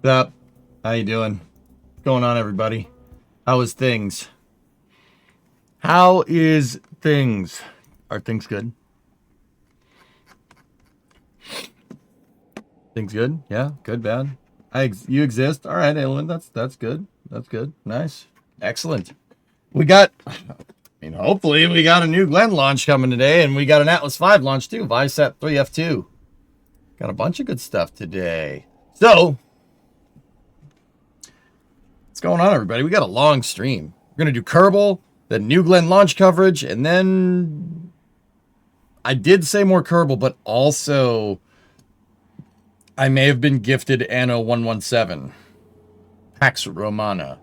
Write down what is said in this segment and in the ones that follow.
What's up? How you doing? What's going on, everybody? How is things? How is things? Are things good? Things good? Yeah, good, bad. You exist. All right, Aylwin. That's good. That's good. Nice. Excellent. We got. Hopefully, we got a new Glen launch coming today, and we got an Atlas 5 launch too. Visat 3F2. Got a bunch of good stuff today. So, what's going on, everybody? We got a long stream. We're gonna do Kerbal, then New Glen launch coverage, and then I did say more Kerbal, but also I may have been gifted Anno 117, Pax Romana.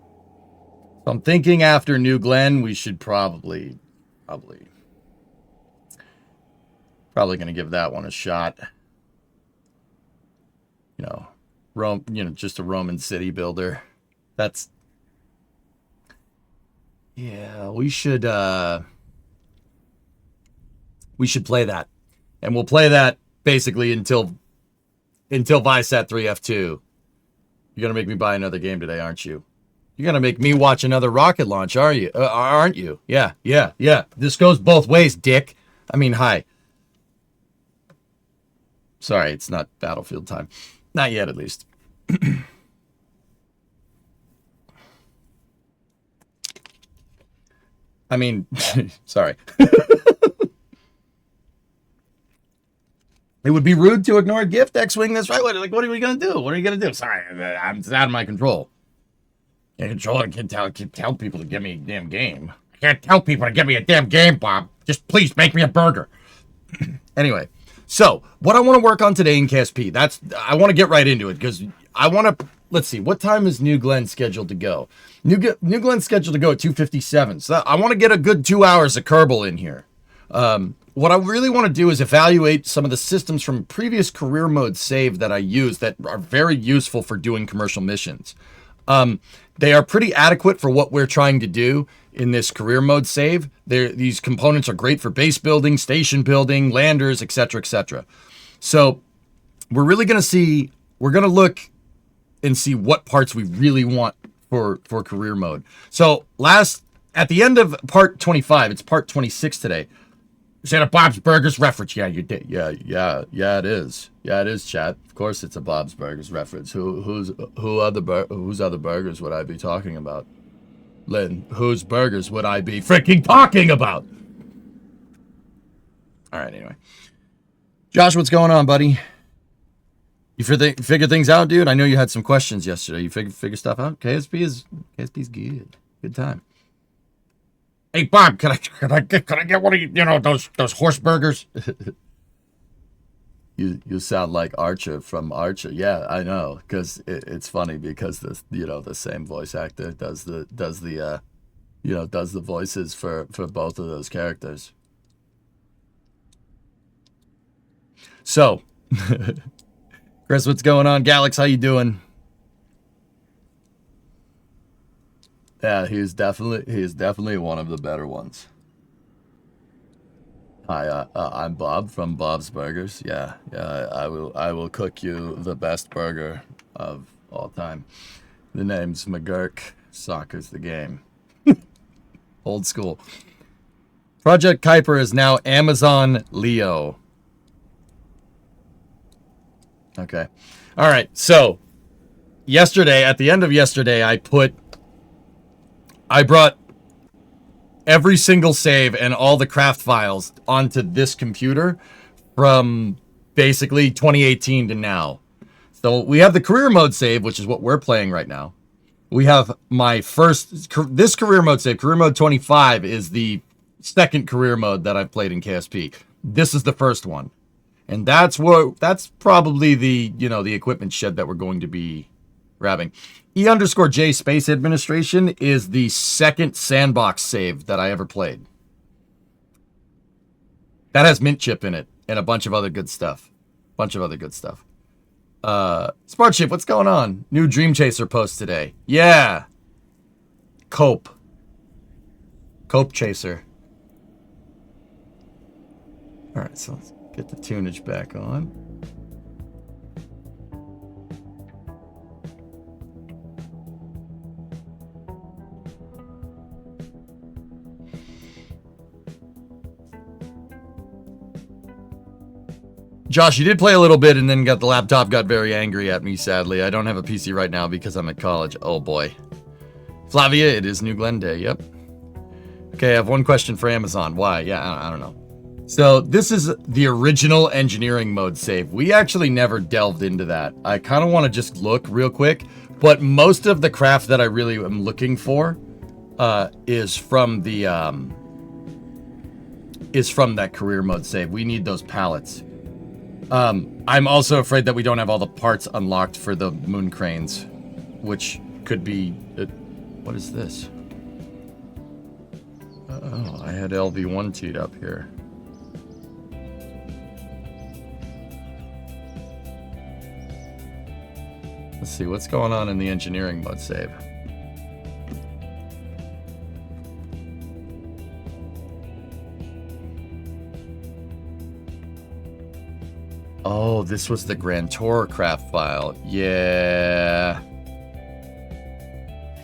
So I'm thinking after New Glen, we should probably going to give that one a shot. You know, Rome, just a Roman city builder. Yeah, we should play that. And we'll play that basically until Visat 3F2. You're going to make me buy another game today, aren't you? You're going to make me watch another rocket launch, aren't you? Yeah. This goes both ways, dick. I mean, hi. Sorry, it's not Battlefield time. Not yet, at least. I mean, sorry. It would be rude to ignore a gift, X-Wing. That's right. What are we going to do? What are you going to do? Sorry, it's out of my control. Can't control it. Can't tell people to give me a damn game. I can't tell people to give me a damn game, Bob. Just please make me a burger. Anyway, so what I want to work on today in KSP, I want to get right into it because I want to, let's see, what time is New Glen scheduled to go? New Glen's scheduled to go at 2:57. So I want to get a good 2 hours of Kerbal in here. What I really want to do is evaluate some of the systems from previous career mode save that I use that are very useful for doing commercial missions. They are pretty adequate for what we're trying to do in this career mode save. These components are great for base building, station building, landers, etc., etc. So we're really going to look and see what parts we really want for career mode. So at the end of part 25, it's part 26 today. Is that a Bob's Burgers reference? Yeah, you did. Yeah, it is. Yeah, it is, chat. Of course, it's a Bob's Burgers reference. Whose other burgers would I be talking about? Lynn, whose burgers would I be freaking talking about? All right, anyway. Josh, what's going on, buddy? You figure things out, dude? I know you had some questions yesterday. You figure stuff out? KSP's good. Good time. Hey Bob, can I get one of those horse burgers? You sound like Archer from Archer. Yeah, I know, because it's funny because the same voice actor does the voices for both of those characters. So, Chris, what's going on? Galax, how you doing? Yeah, he's definitely one of the better ones. Hi, I'm Bob from Bob's Burgers. Yeah, I will cook you the best burger of all time. The name's McGurk. Soccer's the game. Old school. Project Kuiper is now Amazon Leo. Okay. All right. So, at the end of yesterday, I brought every single save and all the craft files onto this computer from basically 2018 to now. So we have the career mode save, which is what we're playing right now. We have this career mode save. Career mode 25 is the second career mode that I've played in KSP. This is the first one. And that's probably the equipment shed that we're going to be grabbing. E_J Space Administration is the second sandbox save that I ever played. That has Mint Chip in it and a bunch of other good stuff. Smart Ship, what's going on? New Dream Chaser post today. Yeah. Cope Chaser. All right, so let's get the tunage back on. Josh, you did play a little bit and then the laptop got very angry at me, sadly. I don't have a PC right now because I'm at college. Oh, boy. Flavia, it is New Glenn Day. Yep. Okay, I have one question for Amazon. Why? Yeah, I don't know. So this is the original engineering mode save. We actually never delved into that. I kind of want to just look real quick, but most of the craft that I really am looking for is from that career mode save. We need those pallets. I'm also afraid that we don't have all the parts unlocked for the moon cranes, which could be... what is this? Oh, I had LV1 teed up here. Let's see, what's going on in the engineering mode save? Oh, this was the Grand Tour craft file. Yeah.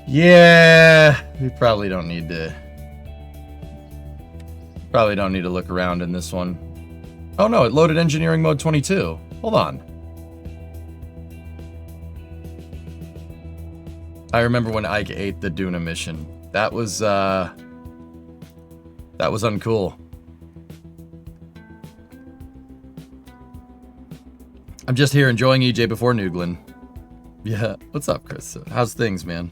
Yeah. We probably don't need to look around in this one. Oh no, it loaded engineering mode 22. Hold on. I remember when Ike ate the Duna mission. That was uncool. I'm just here enjoying EJ before Nooglan. Yeah, what's up, Chris? How's things, man?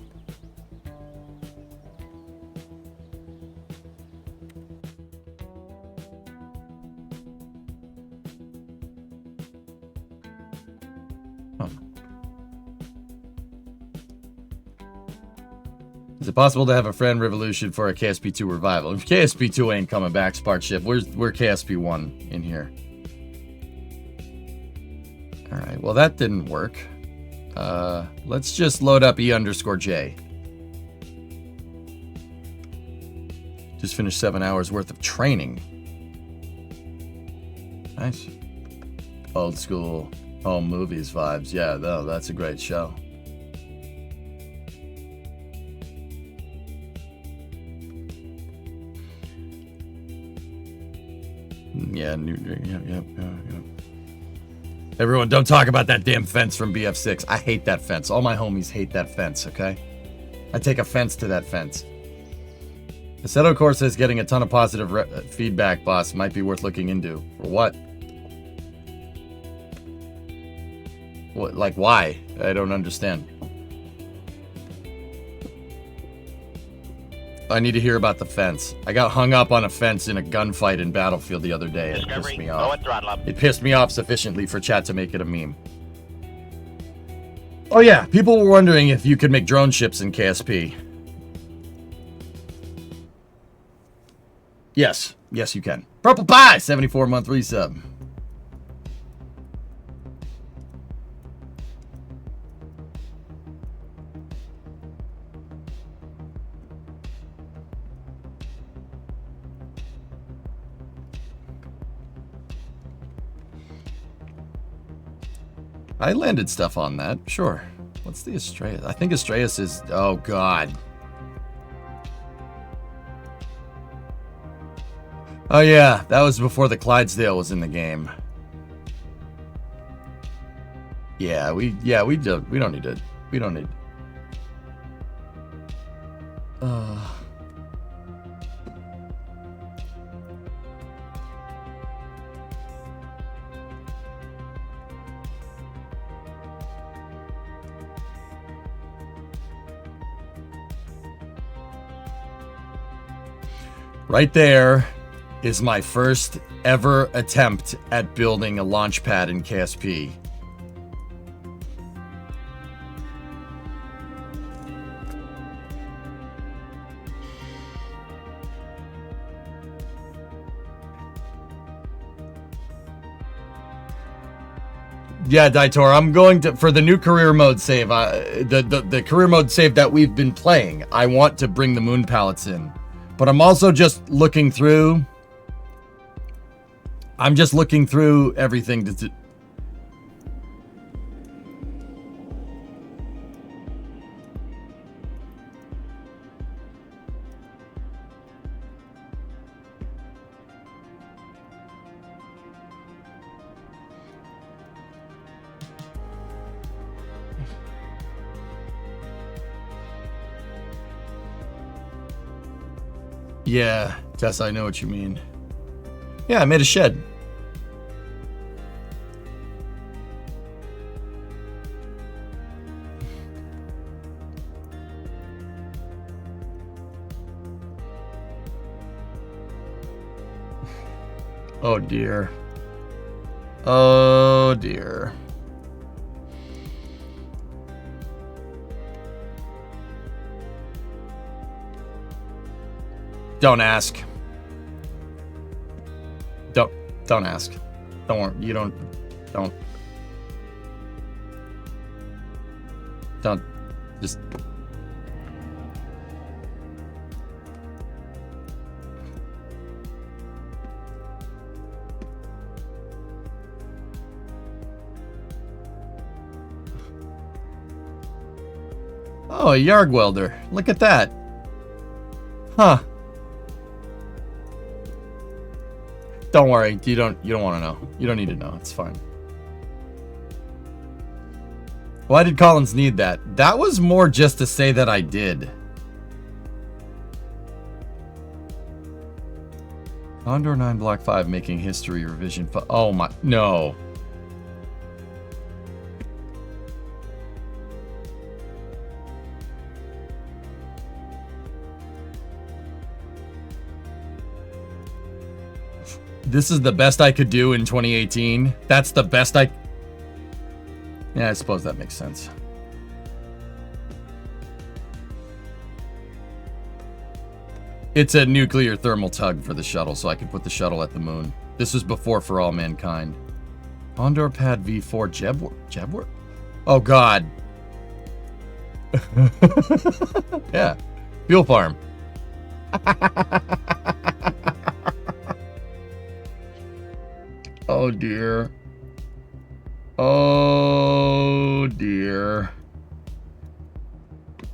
Huh. Is it possible to have a friend revolution for a KSP2 revival? If KSP2 ain't coming back, Sparkship, we're KSP1 in here. Alright, well that didn't work. Let's just load up E_J. Just finished 7 hours worth of training. Nice. Old school home movies vibes. Yeah, though, that's a great show. Yeah, yep. Everyone, don't talk about that damn fence from BF6. I hate that fence. All my homies hate that fence, okay? I take offense to that fence. Assetto Corsa is getting a ton of positive feedback, boss. Might be worth looking into. For what? What? Like, why? I don't understand. I need to hear about the fence. I got hung up on a fence in a gunfight in Battlefield the other day. It pissed me off. It pissed me off sufficiently for chat to make it a meme. Oh yeah, people were wondering if you could make drone ships in KSP. Yes. Yes, you can. Purple Pie, 74-month resub. I landed stuff on that, sure. What's the Astraeus? I think Astraeus is... Oh, God. Oh, yeah. That was before the Clydesdale was in the game. Yeah, we don't need to... We don't need... Right there is my first ever attempt at building a launch pad in KSP. Yeah, Daitor, I'm going to, for the new career mode save, the career mode save that we've been playing, I want to bring the moon pallets in. But I'm also just looking through. I'm just looking through everything to. Yeah, Tess, I know what you mean. Yeah, I made a shed. Oh dear. Oh dear. Don't ask. Don't ask. Don't worry. You don't just. Oh, a Yarg welder. Look at that. Huh. Don't worry. You don't want to know. You don't need to know. It's fine. Why did Collins need that? That was more just to say that I did. Condor 9 Block 5 making history revision. Oh my. No. This is the best I could do in 2018. That's the best I... Yeah, I suppose that makes sense. It's a nuclear thermal tug for the shuttle, so I can put the shuttle at the moon. This was before For All Mankind. Condor Pad V4 Jebwar? Oh, God. Yeah. Fuel farm. Oh dear. Oh dear.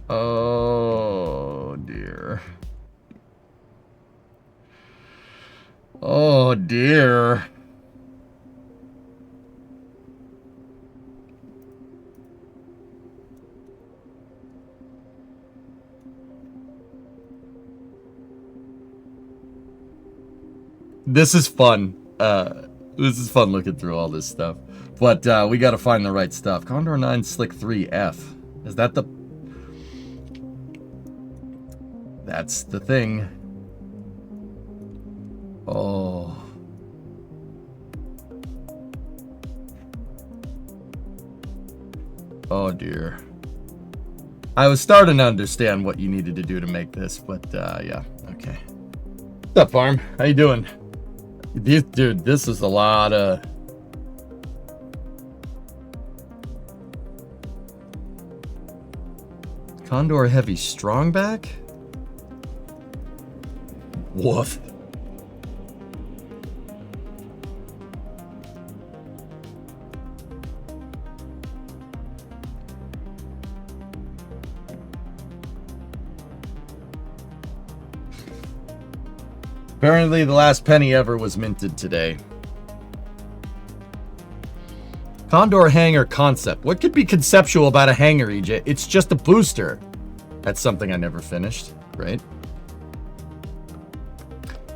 Oh dear. Oh dear. This is fun. This is fun looking through all this stuff. But we got to find the right stuff. Condor 9 Slick 3F. Is that the... That's the thing. Oh. Oh dear. I was starting to understand what you needed to do to make this, but yeah, okay. What's up, Farm? How you doing? Dude, this is a lot of... Condor Heavy Strongback? Woof. Apparently the last penny ever was minted today. Condor hangar concept. What could be conceptual about a hangar, EJ? It's just a booster. That's something I never finished, right?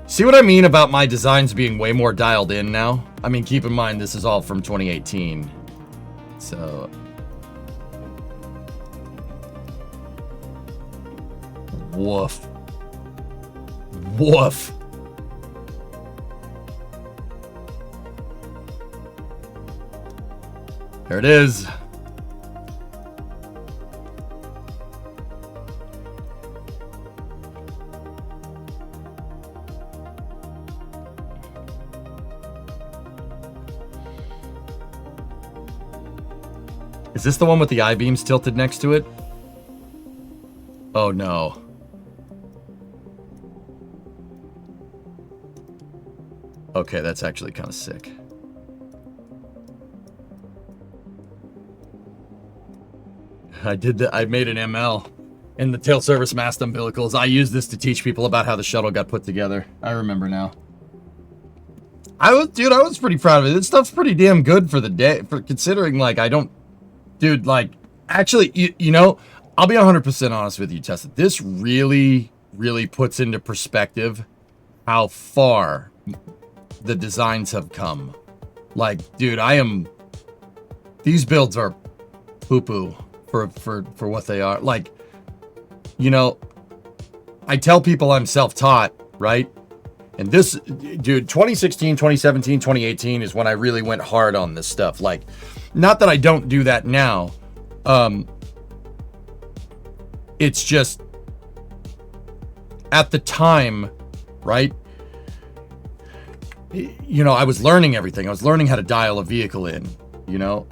See what I mean about my designs being way more dialed in now? I mean, keep in mind, this is all from 2018. So... Woof. Woof. There it is. Is this the one with the I-beams tilted next to it? Oh no. Okay, that's actually kind of sick. I did that. I made an ML in the tail service mast umbilicals. I used this to teach people about how the shuttle got put together. I remember now. I was pretty proud of it. This stuff's pretty damn good for the day, for considering, like, I don't, dude, like, actually, you know, I'll be 100% honest with you, Tessa. This really really puts into perspective how far the designs have come. Like, dude, these builds are poo-poo for what they are. Like, you know, I tell people I'm self-taught, right? And this, dude, 2016, 2017, 2018 is when I really went hard on this stuff. Like, not that I don't do that now. It's just, at the time, right? You know, I was learning everything. I was learning how to dial a vehicle in, you know?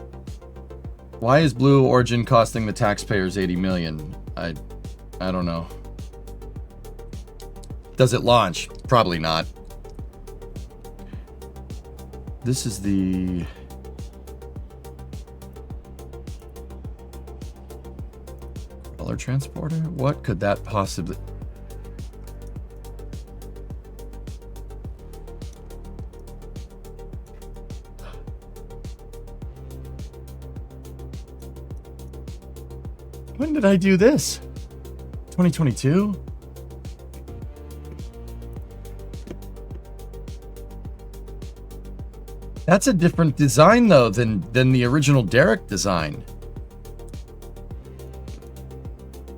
Why is Blue Origin costing the taxpayers 80 million? I don't know. Does it launch? Probably not. This is the... color transporter? What could that possibly... When did I do this? 2022? That's a different design though than the original Derek design.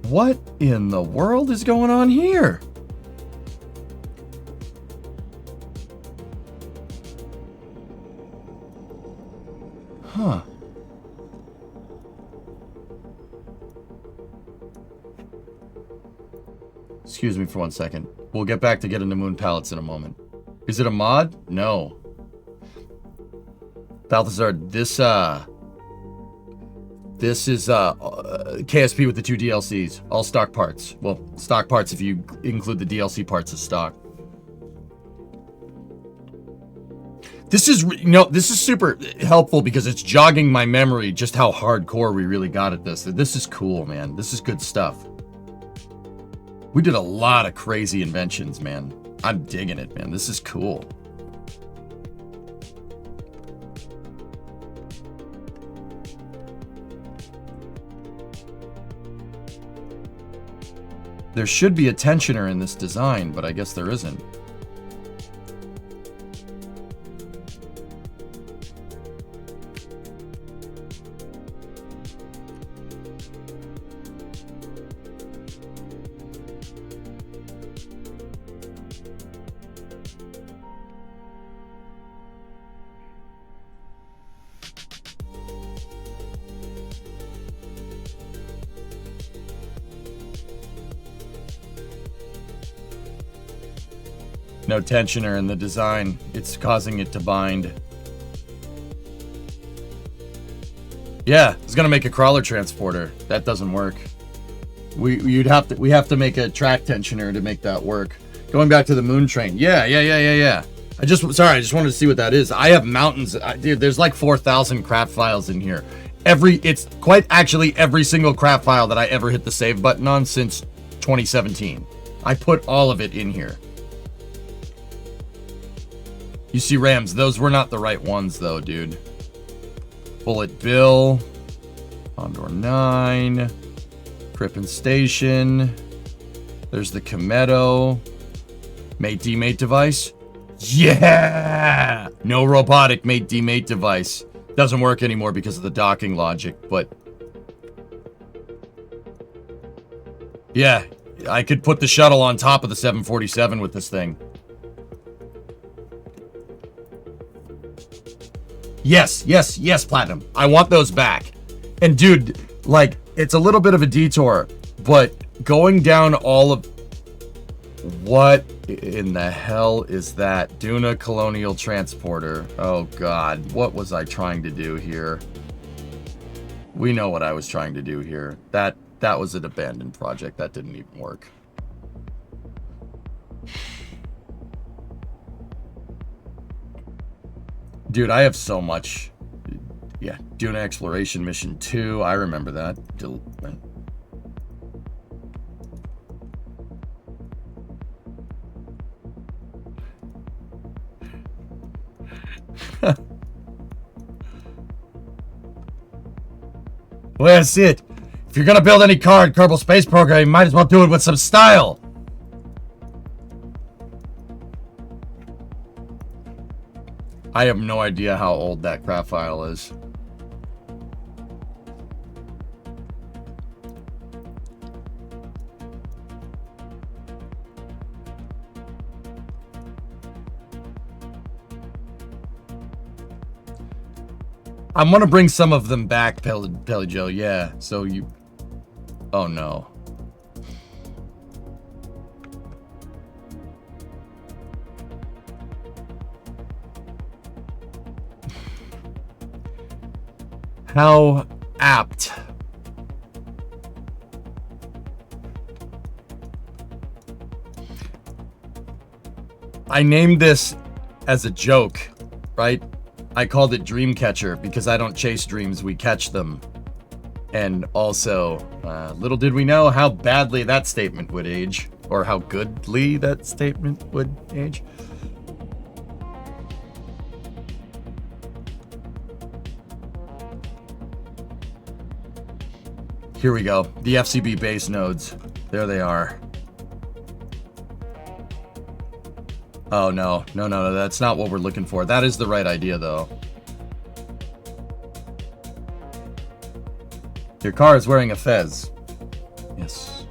What in the world is going on here? Huh. Excuse me for 1 second. We'll get back to getting the moon pallets in a moment. Is it a mod? No. Balthazar, this is KSP with the 2 DLCs. All stock parts. Well, stock parts if you include the DLC parts as stock. This is, you know, this is super helpful because it's jogging my memory just how hardcore we really got at this. This is cool, man. This is good stuff. We did a lot of crazy inventions, man. I'm digging it, man. This is cool. There should be a tensioner in this design, but I guess there isn't. No tensioner in the design. It's causing it to bind. Yeah, it's gonna make a crawler transporter. That doesn't work. We have to make a track tensioner to make that work. Going back to the moon train. Yeah. I just wanted to see what that is. I have mountains. Dude, there's like 4,000 crap files in here. It's quite actually every single crap file that I ever hit the save button on since 2017. I put all of it in here. You see Rams, those were not the right ones though, dude. Bullet Bill, Condor 9, Crippen Station, there's the Cometto, mate-demate device. Yeah! No robotic mate-demate device. Doesn't work anymore because of the docking logic, but... yeah, I could put the shuttle on top of the 747 with this thing. Yes, Platinum. I want those back. And dude, like, it's a little bit of a detour, but going down all of... what in the hell is that? Duna Colonial Transporter. Oh god, what was I trying to do here? We know what I was trying to do here. That was an abandoned project. That didn't even work. Dude, I have so much. Yeah, Duna Exploration Mission 2. I remember that. Well, that's it. If you're gonna build any car in Kerbal Space Program, you might as well do it with some style. I have no idea how old that crap file is. I'm gonna bring some of them back, Pelly Joe. Yeah, so you... Oh, no. How apt. I named this as a joke, right? I called it Dreamcatcher because I don't chase dreams, we catch them. And also, little did we know how badly that statement would age, or how goodly that statement would age. Here we go. The FCB base nodes. There they are. Oh, no. No. That's not what we're looking for. That is the right idea, though. Your car is wearing a fez. Yes.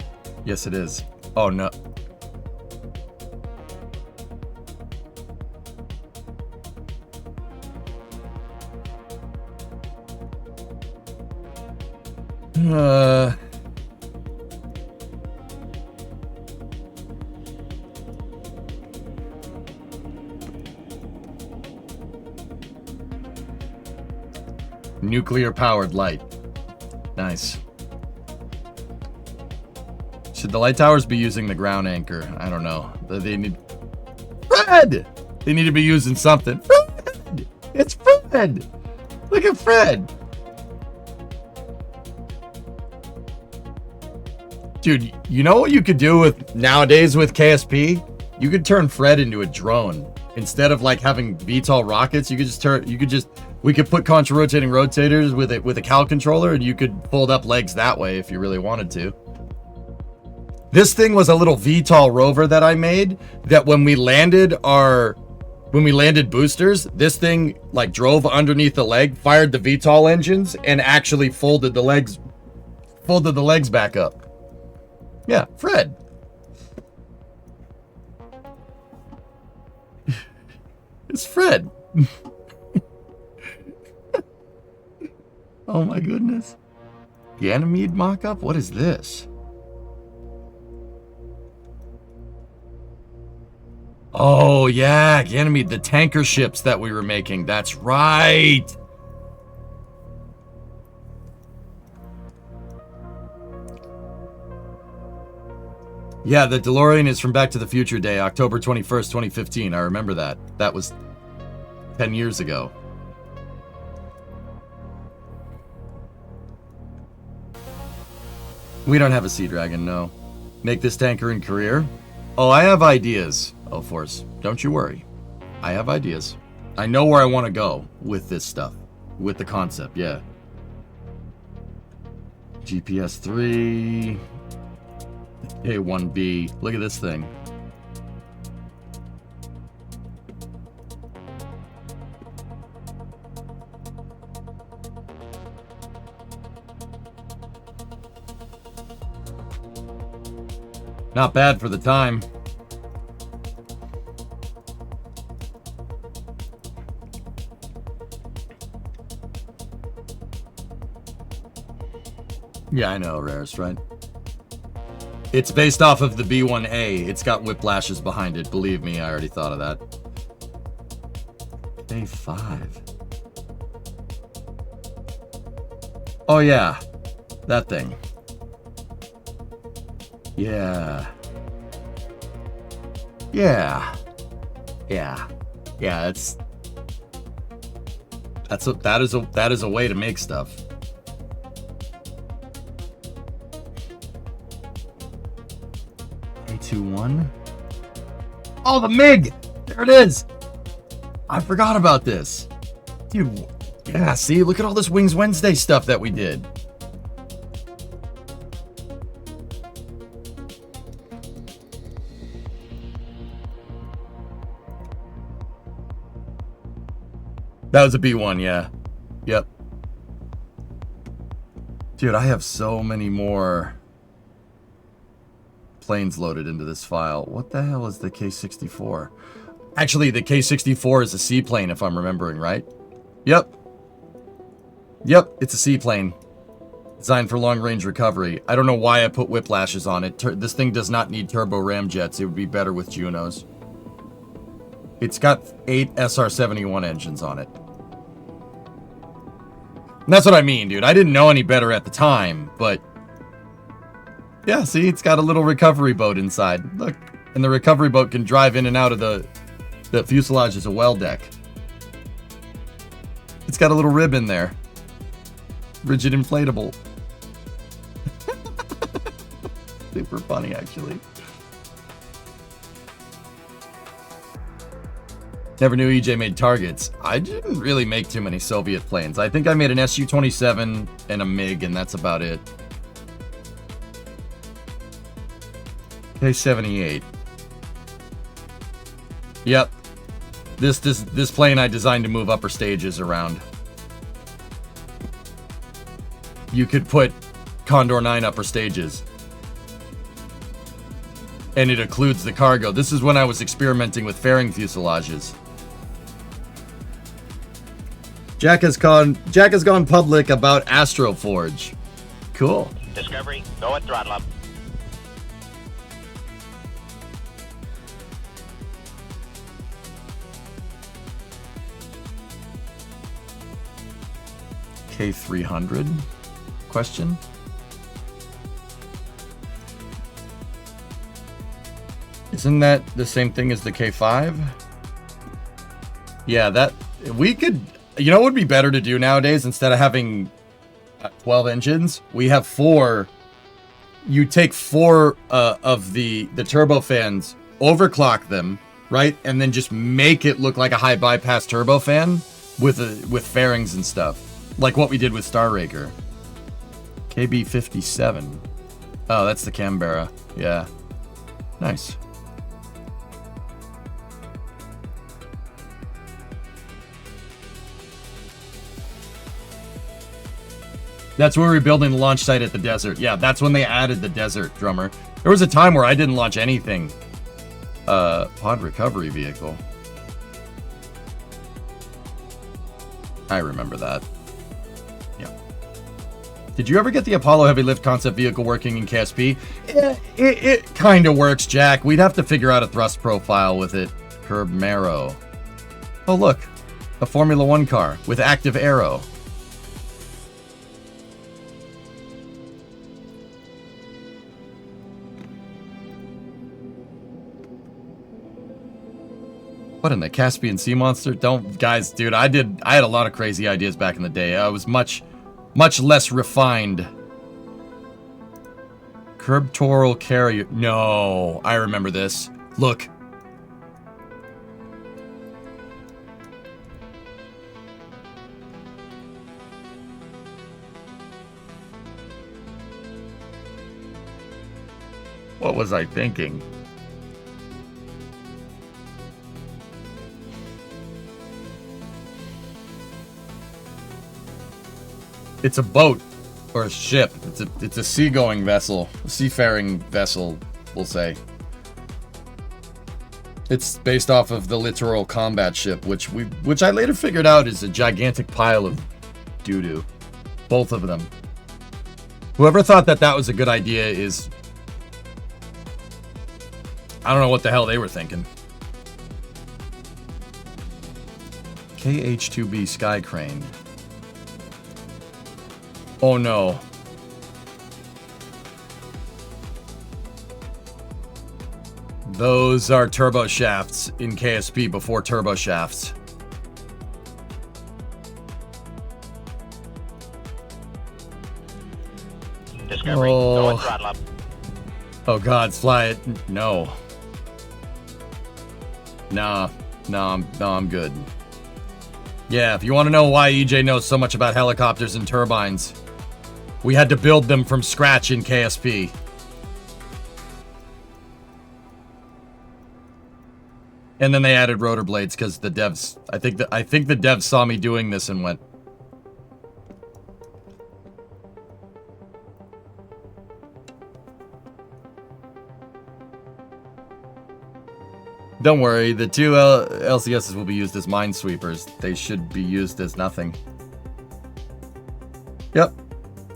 Yes, it is. Oh, no. Nuclear-powered light. Nice. Should the light towers be using the ground anchor? I don't know. They need... Fred! They need to be using something. Fred! It's Fred! Look at Fred! Dude, you know what you could do with nowadays with KSP? You could turn Fred into a drone. Instead of like having VTOL rockets, you could just we could put contra rotating rotators with a Cal controller, and you could fold up legs that way if you really wanted to. This thing was a little VTOL rover that I made that when we landed boosters, this thing like drove underneath the leg, fired the VTOL engines, and actually folded the legs back up. Yeah, Fred. It's Fred. Oh my goodness. Ganymede mock-up? What is this? Oh yeah, Ganymede, the tanker ships that we were making. That's right. Yeah, the DeLorean is from Back to the Future Day, October 21st, 2015. I remember that. That was 10 years ago. We don't have a Sea Dragon, no. Make this tanker in career? Oh, I have ideas, Force. Don't you worry. I have ideas. I know where I want to go with this stuff. With the concept, yeah. GPS 3... A1B. Look at this thing. Not bad for the time. Yeah, I know, Rarest, right? It's based off of the B1A. It's got whiplashes behind it. Believe me, I already thought of that. A5. Oh, yeah. That thing. Yeah. Yeah. Yeah. Yeah, that is a way to make stuff. A21. Oh, the MiG! There it is! I forgot about this. Dude, yeah, see, look at all this Wings Wednesday stuff that we did. That was a B1, yeah. Yep. Dude, I have so many more planes loaded into this file. What the hell is the K-64? Actually, the K-64 is a seaplane, if I'm remembering right. Yep. Yep, it's a seaplane. Designed for long-range recovery. I don't know why I put whiplashes on it. This thing does not need turbo ramjets. It would be better with Junos. It's got 8 SR-71 engines on it. And that's what I mean, dude. I didn't know any better at the time, but... yeah, see? It's got a little recovery boat inside. Look. And the recovery boat can drive in and out of the fuselage as a well deck. It's got a little rib in there. Rigid inflatable. Super funny, actually. Never knew EJ made targets. I didn't really make too many Soviet planes. I think I made an Su-27 and a MiG, and that's about it. K-78. Yep. This plane I designed to move upper stages around. You could put Condor 9 upper stages. And it occludes the cargo. This is when I was experimenting with fairing fuselages. Jack has gone public about Astroforge. Cool. Discovery, go at throttle up. K300? Question? Isn't that the same thing as the K5? Yeah, that... we could... you know what would be better to do nowadays? Instead of having 12 engines, we have 4. You take 4 of the turbofans, overclock them, right? And then just make it look like a high bypass turbofan with fairings and stuff. Like what we did with Star Raker. KB57. Oh, that's the Canberra. Yeah. Nice. That's where we were building the launch site at the desert. Yeah, that's when they added the desert, Drummer. There was a time where I didn't launch anything. Pod recovery vehicle. I remember that. Yeah. Did you ever get the Apollo heavy lift concept vehicle working in KSP? It kind of works, Jack. We'd have to figure out a thrust profile with it. Curb Marrow. Oh, look. A Formula 1 car with active aero. What in the Caspian Sea Monster? Don't, guys, dude, I had a lot of crazy ideas back in the day. I was much less refined. Curbtoral carrier. No, I remember this. Look. What was I thinking? It's a boat or a ship. It's a seagoing vessel, a seafaring vessel, we'll say. It's based off of the littoral combat ship, which I later figured out is a gigantic pile of doo-doo. Both of them. Whoever thought that was a good idea is... I don't know what the hell they were thinking. KH-2B Sky Crane. Oh no. Those are turbo shafts in KSP before turbo shafts. Discovery, go at throttle up. Oh god, fly it. No. Nah, I'm good. Yeah, if you want to know why EJ knows so much about helicopters and turbines, we had to build them from scratch in KSP. And then they added rotor blades because the devs, I think the devs saw me doing this and went, don't worry, the two LCSs will be used as minesweepers. They should be used as nothing. Yep.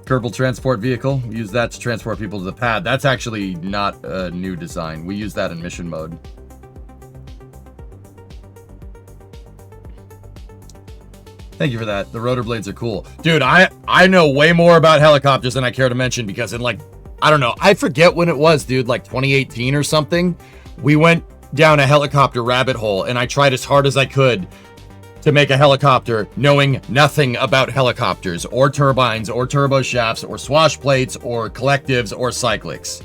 Kerbal transport vehicle. Use that to transport people to the pad. That's actually not a new design. We use that in mission mode. Thank you for that. The rotor blades are cool. Dude, I know way more about helicopters than I care to mention because in like, I don't know, I forget when it was, dude, like 2018 or something. We went down a helicopter rabbit hole and I tried as hard as I could to make a helicopter knowing nothing about helicopters or turbines or turbo shafts or swash plates or collectives or cyclics.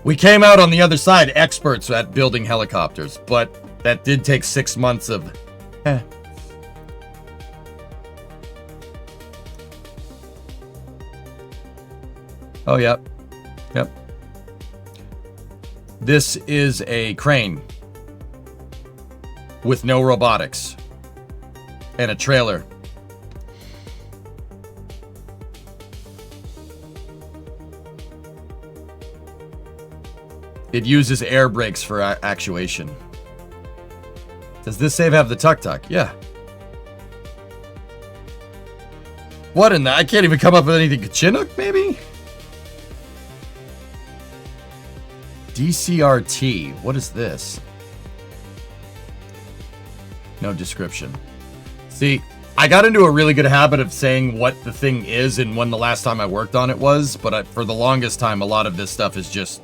We came out on the other side experts at building helicopters, but that did take 6 months of Oh, yep. Yep. This is a crane with no robotics and a trailer. It uses air brakes for actuation. Does this save have the tuk-tuk? Yeah. What in the... I can't even come up with anything. Chinook, maybe? DCRT. What is this? No description. See, I got into a really good habit of saying what the thing is and when the last time I worked on it was, but for the longest time, a lot of this stuff is just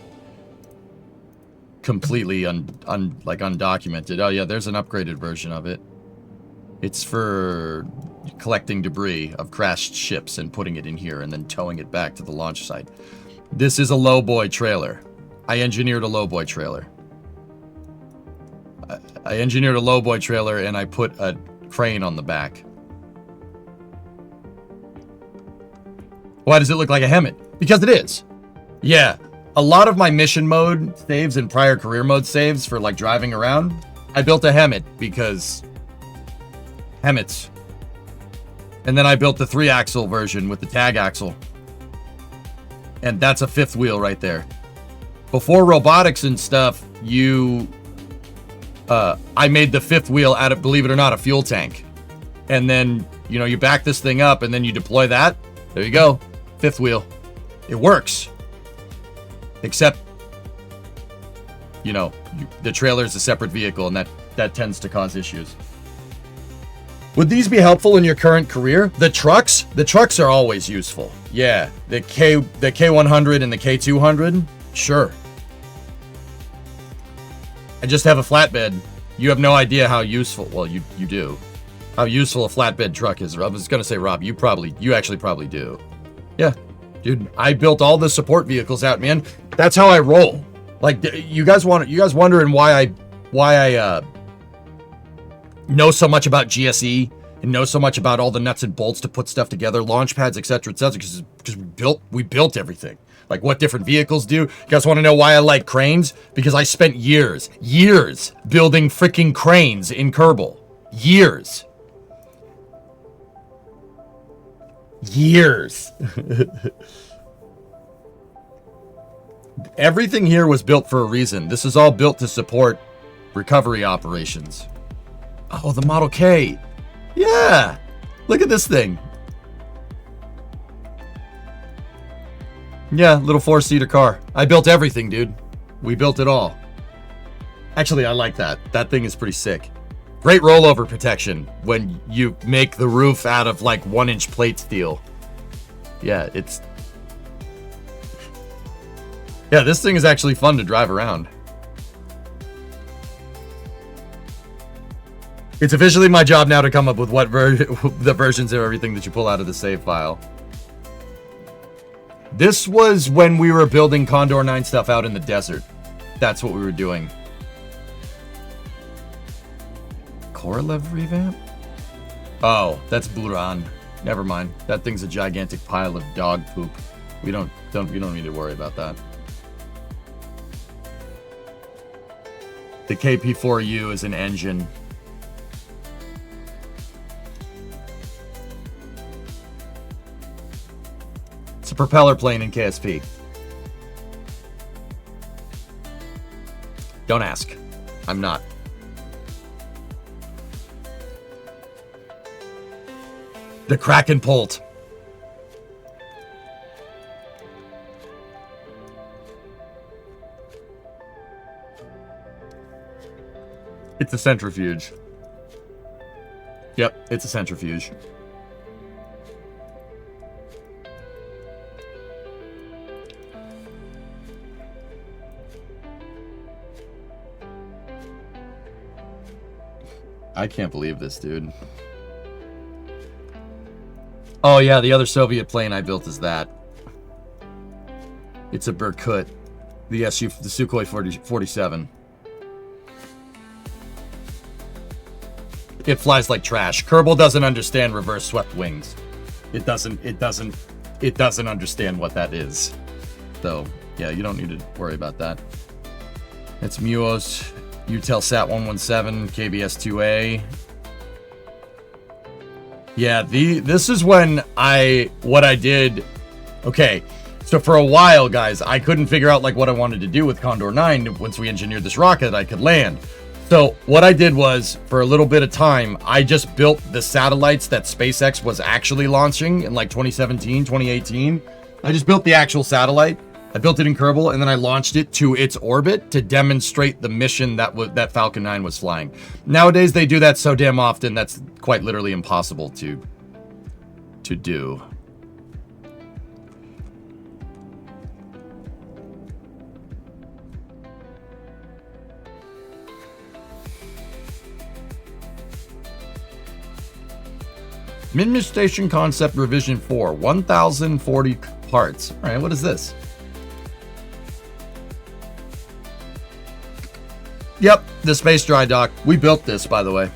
completely undocumented. Oh yeah, there's an upgraded version of it. It's for collecting debris of crashed ships and putting it in here and then towing it back to the launch site. This is a lowboy trailer. I engineered a lowboy trailer. I engineered a lowboy trailer and I put a crane on the back. Why does it look like a Hemet? Because it is. Yeah. A lot of my mission mode saves and prior career mode saves for like driving around, I built a Hemet because Hemets. And then I built the 3-axle version with the tag axle. And that's a 5th wheel right there. Before robotics and stuff, I made the 5th wheel out of, believe it or not, a fuel tank. And then, you know, you back this thing up and then you deploy that. There you go. 5th wheel. It works. Except, you know, the trailer is a separate vehicle and that tends to cause issues. Would these be helpful in your current career? The trucks are always useful. Yeah, the K100 and the K200, sure. I just have a flatbed. You have no idea how useful, well, you do, how useful a flatbed truck is. I was gonna say, Rob, you actually probably do. Yeah, dude, I built all the support vehicles out, man. That's how I roll. Like, you guys wondering why I know so much about GSE and know so much about all the nuts and bolts to put stuff together, launch pads, etc., because we built everything. Like what different vehicles do. You guys want to know why I like cranes? Because I spent years building freaking cranes in Kerbal. Years. Everything here was built for a reason. This is all built to support recovery operations. Oh, the Model K. Yeah. Look at this thing. Yeah, little 4-seater car. I built everything, dude. We built it all. Actually, I like that. That thing is pretty sick. Great rollover protection when you make the roof out of like 1-inch plate steel. Yeah, yeah, this thing is actually fun to drive around. It's officially my job now to come up with what the versions of everything that you pull out of the save file. This was when we were building Condor 9 stuff out in the desert. That's what we were doing. Korolev revamp? Oh, that's Buran. Never mind. That thing's a gigantic pile of dog poop. We don't need to worry about that. The KP4U is an engine. It's a propeller plane in KSP. Don't ask. I'm not. The Kraken Polt. It's a centrifuge. Yep, it's a centrifuge. I can't believe this, dude. Oh yeah, the other Soviet plane I built is that. It's a Berkut, the Sukhoi 47. It flies like trash. Kerbal doesn't understand reverse swept wings. It doesn't understand what that is. So yeah, you don't need to worry about that. It's Muos, Utelsat 117, KBS 2A. Yeah, this is when what I did. Okay, so for a while, guys, I couldn't figure out like what I wanted to do with Condor 9 once we engineered this rocket I could land. So what I did was, for a little bit of time, I just built the satellites that SpaceX was actually launching in like 2017, 2018. I just built the actual satellite. I built it in Kerbal, and then I launched it to its orbit to demonstrate the mission that Falcon 9 was flying. Nowadays, they do that so damn often, that's quite literally impossible to do. Minmus Station Concept Revision 4, 1,040 parts. All right, what is this? Yep, the space dry dock. We built this, by the way.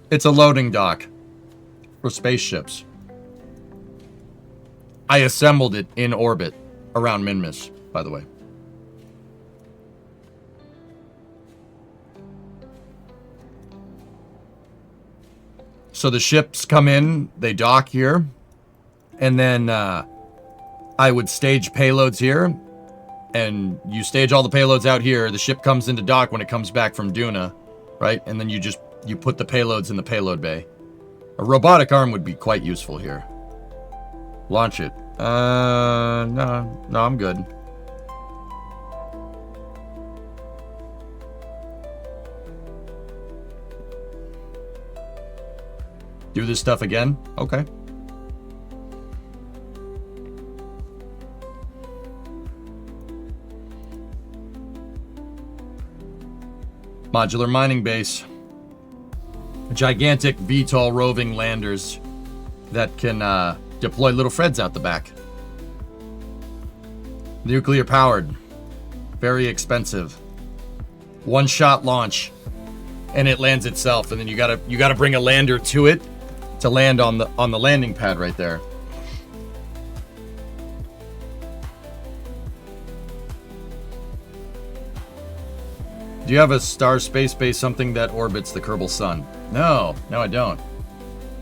It's a loading dock for spaceships. I assembled it in orbit around Minmus, by the way. So the ships come in, they dock here, and then I would stage payloads here, and you stage all the payloads out here. The ship comes into dock when it comes back from Duna, right? And then you put the payloads in the payload bay. A robotic arm would be quite useful here. Launch it. No, I'm good. Do this stuff again? Okay. Modular mining base. Gigantic VTOL roving landers that can deploy little Freds out the back. Nuclear powered. Very expensive. One-shot launch. And it lands itself, and then you gotta bring a lander to it to land on the landing pad right there. Do you have a star space base, something that orbits the Kerbal Sun? No, I don't.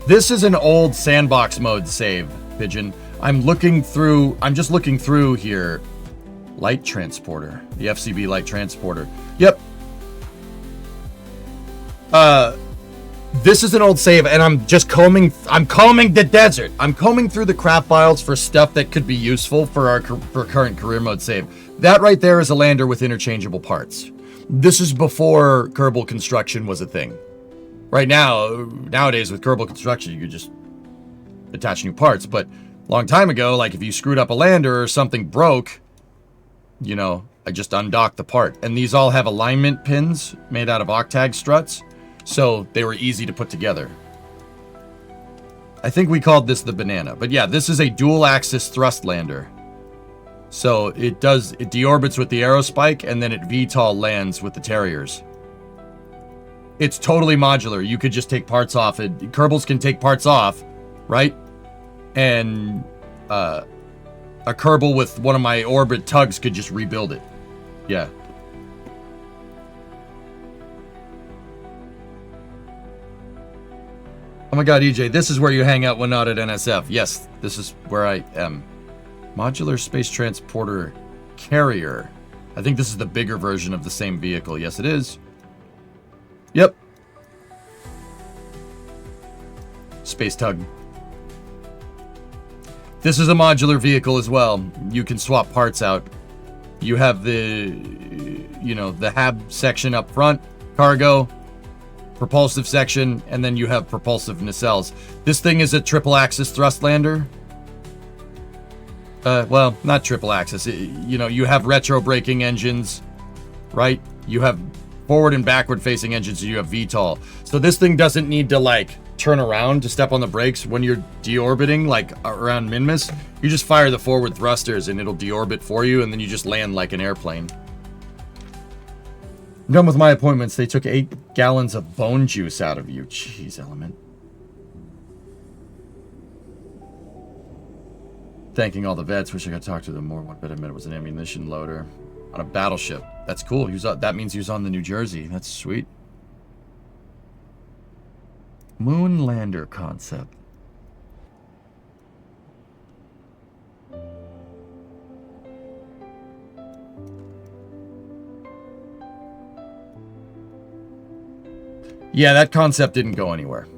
This is an old sandbox mode save, Pigeon. I'm just looking through here. Light transporter, the FCB light transporter. Yep. This is an old save, and I'm combing the desert. I'm combing through the crap files for stuff that could be useful for our current career mode save. That right there is a lander with interchangeable parts. This is before Kerbal construction was a thing. Right nowadays with Kerbal construction, you could just attach new parts. But a long time ago, like if you screwed up a lander or something broke, I just undocked the part. And these all have alignment pins made out of octag struts. So they were easy to put together. I think we called this the banana. But yeah, this is a dual axis thrust lander. So it deorbits with the aerospike, and then it VTOL lands with the Terriers. It's totally modular. You could just take parts off. Kerbals can take parts off, right? And a Kerbal with one of my orbit tugs could just rebuild it. Yeah. Oh my god, EJ, this is where you hang out when not at NSF. Yes, this is where I am. Modular Space Transporter Carrier. I think this is the bigger version of the same vehicle. Yes, it is. Yep. Space Tug. This is a modular vehicle as well. You can swap parts out. You have the, you know, the hab section up front, cargo, propulsive section, and then you have propulsive nacelles. This thing is a triple axis thrust lander. Well, not triple axis. You know, you have retro braking engines, right? You have forward and backward facing engines, and you have VTOL. So this thing doesn't need to like turn around to step on the brakes when you're deorbiting, like around Minmus. You just fire the forward thrusters and it'll deorbit for you, and then you just land like an airplane. I'm done with my appointments. They took 8 gallons of bone juice out of you. Jeez, Element. Thanking all the vets. Wish I could talk to them more. What better minute was an ammunition loader on a battleship. That's cool. That means he was on the New Jersey. That's sweet. Moon lander concept. Yeah, that concept didn't go anywhere.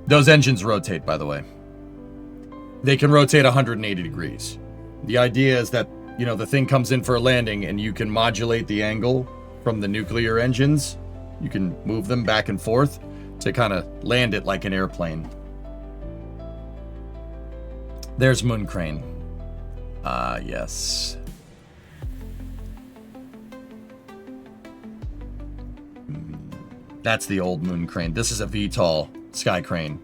Those engines rotate, by the way. They can rotate 180 degrees. The idea is that, you know, the thing comes in for a landing and you can modulate the angle from the nuclear engines. You can move them back and forth to kind of land it like an airplane. There's Moon Crane. Ah, yes. That's the old Moon Crane. This is a VTOL Sky Crane.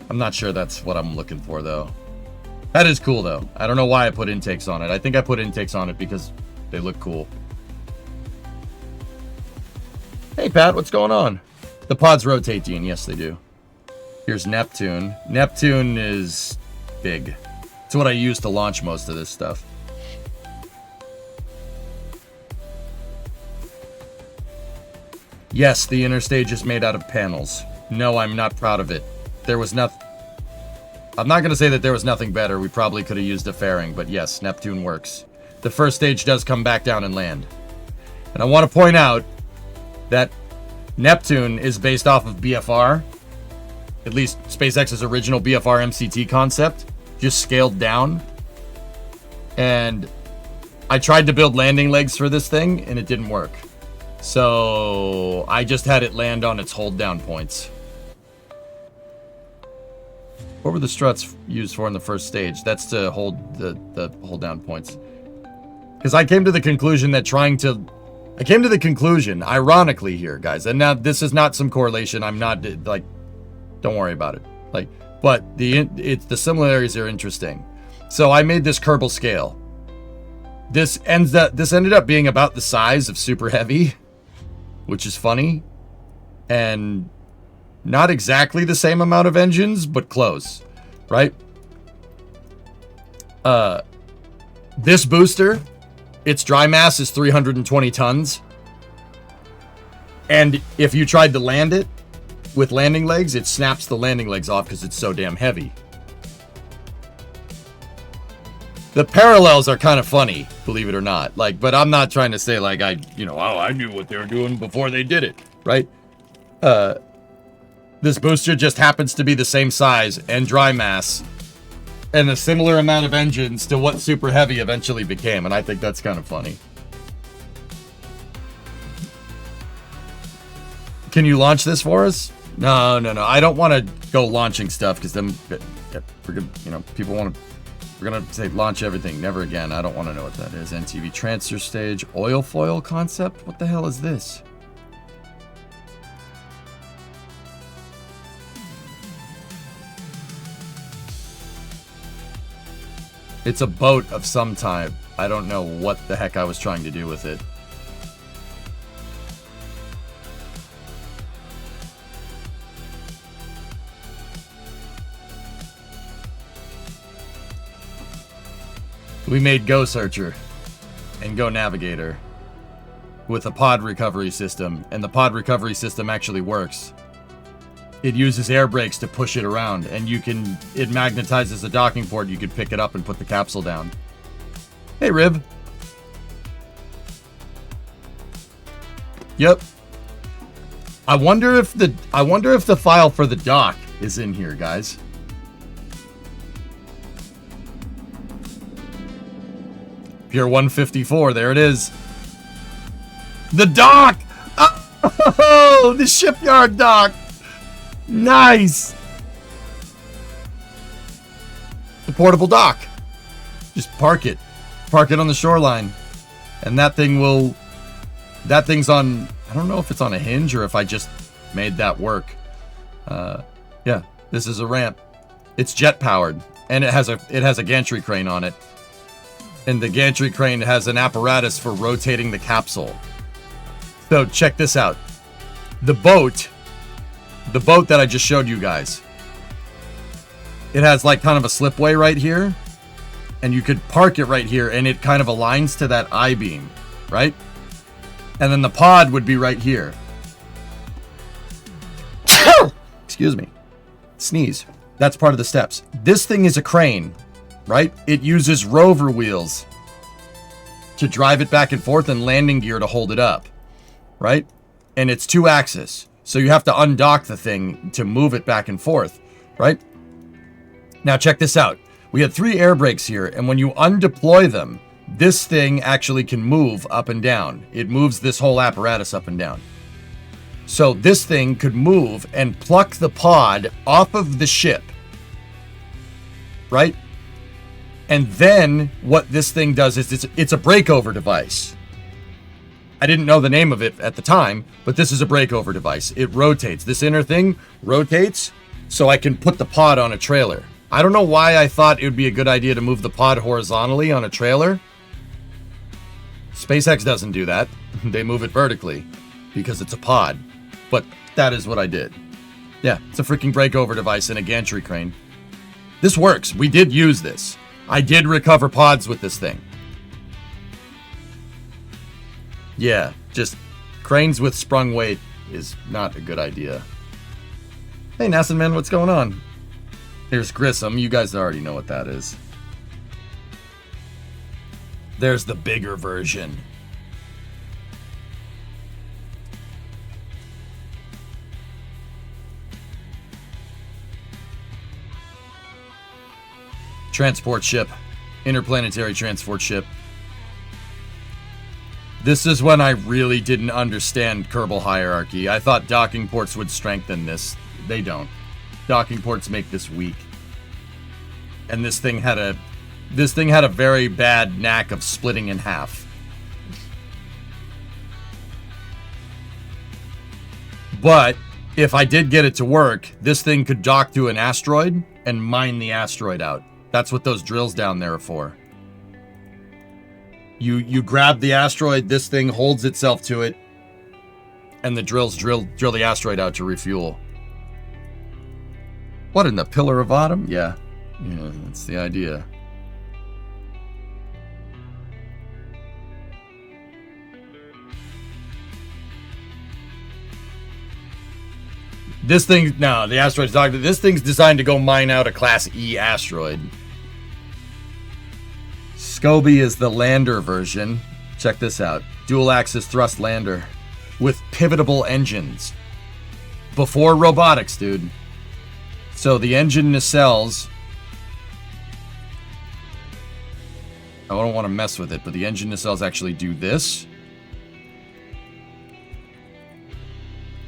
I'm not sure that's what I'm looking for, though. That is cool, though. I don't know why I put intakes on it. I think I put intakes on it because they look cool. Hey, Pat, what's going on? The pods rotate, Dean. Yes, they do. Here's Neptune. Neptune is big. It's what I use to launch most of this stuff. Yes, the inner stage is made out of panels. No, I'm not proud of it. There was nothing... I'm not going to say that there was nothing better. We probably could have used a fairing, but yes, Neptune works. The first stage does come back down and land. And I want to point out that Neptune is based off of BFR. At least SpaceX's original BFR MCT concept. Just scaled down. And I tried to build landing legs for this thing, and it didn't work. So I just had it land on its hold down points. What were the struts used for in the first stage? That's to hold the hold down points. Because I came to the conclusion that ironically here, guys, and now this is not some correlation. I'm not like, don't worry about it. Like, but the similarities are interesting. So I made this Kerbal scale. This ended up being about the size of Super Heavy, which is funny, and not exactly the same amount of engines, but close, right? This booster, its dry mass is 320 tons. And if you tried to land it with landing legs, it snaps the landing legs off because it's so damn heavy. The parallels are kind of funny, believe it or not. Like, but I'm not trying to say like I knew what they were doing before they did it, right? This booster just happens to be the same size and dry mass and a similar amount of engines to what Super Heavy eventually became, and I think that's kind of funny. Can you launch this for us? No. I don't want to go launching stuff because then, people want to. We're going to say launch everything. Never again. I don't want to know what that is. NTV transfer stage. Oil foil concept? What the hell is this? It's a boat of some type. I don't know what the heck I was trying to do with it. We made Go Searcher and Go Navigator with a pod recovery system, and the pod recovery system actually works. It uses air brakes to push it around, and it magnetizes a docking port. You could pick it up and put the capsule down. Hey, Rib. Yep. I wonder if the file for the dock is in here, guys. Pier 154, there it is. The dock! Oh, the shipyard dock! Nice! The portable dock. Just park it. Park it on the shoreline. And that thing's on, I don't know if it's on a hinge or if I just made that work. Yeah, this is a ramp. It's jet powered, and it has a gantry crane on it. And the gantry crane has an apparatus for rotating the capsule. So check this out. The boat that I just showed you guys, it has like kind of a slipway right here, and you could park it right here, and it kind of aligns to that I-beam, right? And then the pod would be right here. Excuse me. Sneeze. That's part of the steps. This thing is a crane, right? It uses rover wheels to drive it back and forth and landing gear to hold it up, right? And it's 2-axis. So you have to undock the thing to move it back and forth, right? Now check this out. We had 3 air brakes here, and when you undeploy them, this thing actually can move up and down. It moves this whole apparatus up and down. So this thing could move and pluck the pod off of the ship, right? And then what this thing does is it's a breakover device. I didn't know the name of it at the time, but this is a breakover device. It rotates. This inner thing rotates so I can put the pod on a trailer. I don't know why I thought it would be a good idea to move the pod horizontally on a trailer. SpaceX doesn't do that. They move it vertically because it's a pod. But that is what I did. Yeah, it's a freaking breakover device and a gantry crane. This works. We did use this. I did recover pods with this thing. Yeah, just cranes with sprung weight is not a good idea. Hey, NASA man, what's going on? Here's Grissom. You guys already know what that is. There's the bigger version. Transport ship. Interplanetary transport ship. This is when I really didn't understand Kerbal hierarchy. I thought docking ports would strengthen this. They don't. Docking ports make this weak. And this thing had a very bad knack of splitting in half. But if I did get it to work, this thing could dock to an asteroid and mine the asteroid out. That's what those drills down there are for. You grab the asteroid, this thing holds itself to it, and the drills drill the asteroid out to refuel. What, in the Pillar of Autumn? Yeah, that's the idea. This thing, no, the asteroid's docked. This thing's designed to go mine out a Class E asteroid. Scobie is the lander version. Check this out. Dual-axis thrust lander with pivotable engines. Before robotics, dude. So the engine nacelles... I don't want to mess with it, but the engine nacelles actually do this.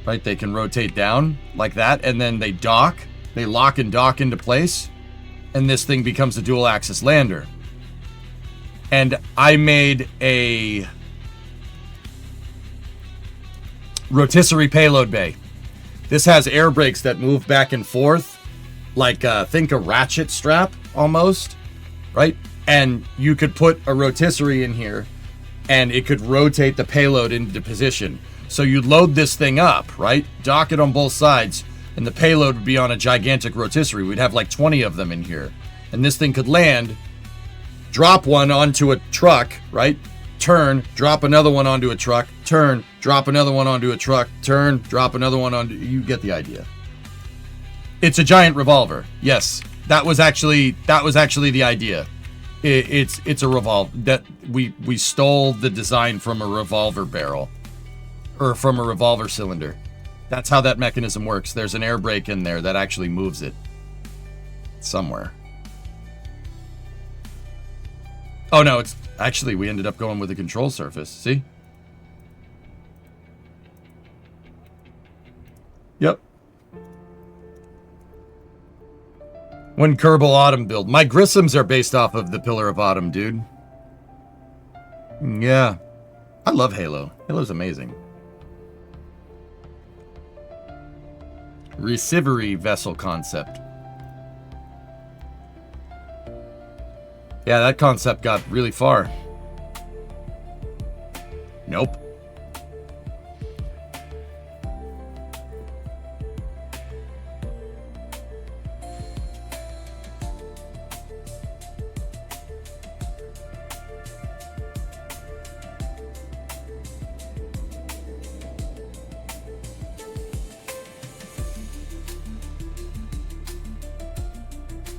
Right, they can rotate down like that, and then they dock. They lock and dock into place, and this thing becomes a dual-axis lander. And I made a rotisserie payload bay. This has air brakes that move back and forth, like think a ratchet strap almost, right? And you could put a rotisserie in here, and it could rotate the payload into position. So you'd load this thing up, right? Dock it on both sides, and the payload would be on a gigantic rotisserie. We'd have like 20 of them in here. And this thing could land drop one onto a truck, right? Turn, drop another one onto a truck, turn, drop another one onto a truck, turn, drop another one onto... You get the idea. It's a giant revolver. Yes, that was actually the idea. It's a revolver that we stole the design from a revolver barrel, or from a revolver cylinder. That's how that mechanism works. There's an air brake in there that actually moves it somewhere. Oh no, it's actually, we ended up going with a control surface. See? Yep. When Kerbal Autumn build. My Grissoms are based off of the Pillar of Autumn, dude. Yeah. I love Halo. Halo's amazing. Receivery vessel concept. Yeah, that concept got really far. Nope.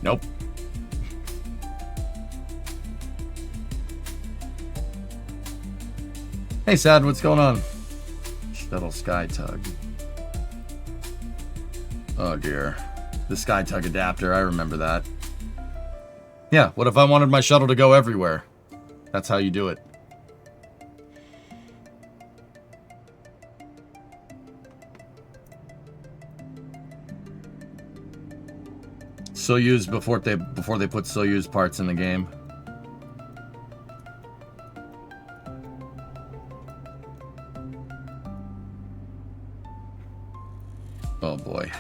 Nope. Hey, Sad, what's going on? Shuttle Sky Tug. Oh, dear. The Sky Tug adapter, I remember that. Yeah, what if I wanted my shuttle to go everywhere? That's how you do it. Soyuz before they put Soyuz parts in the game. Oh boy.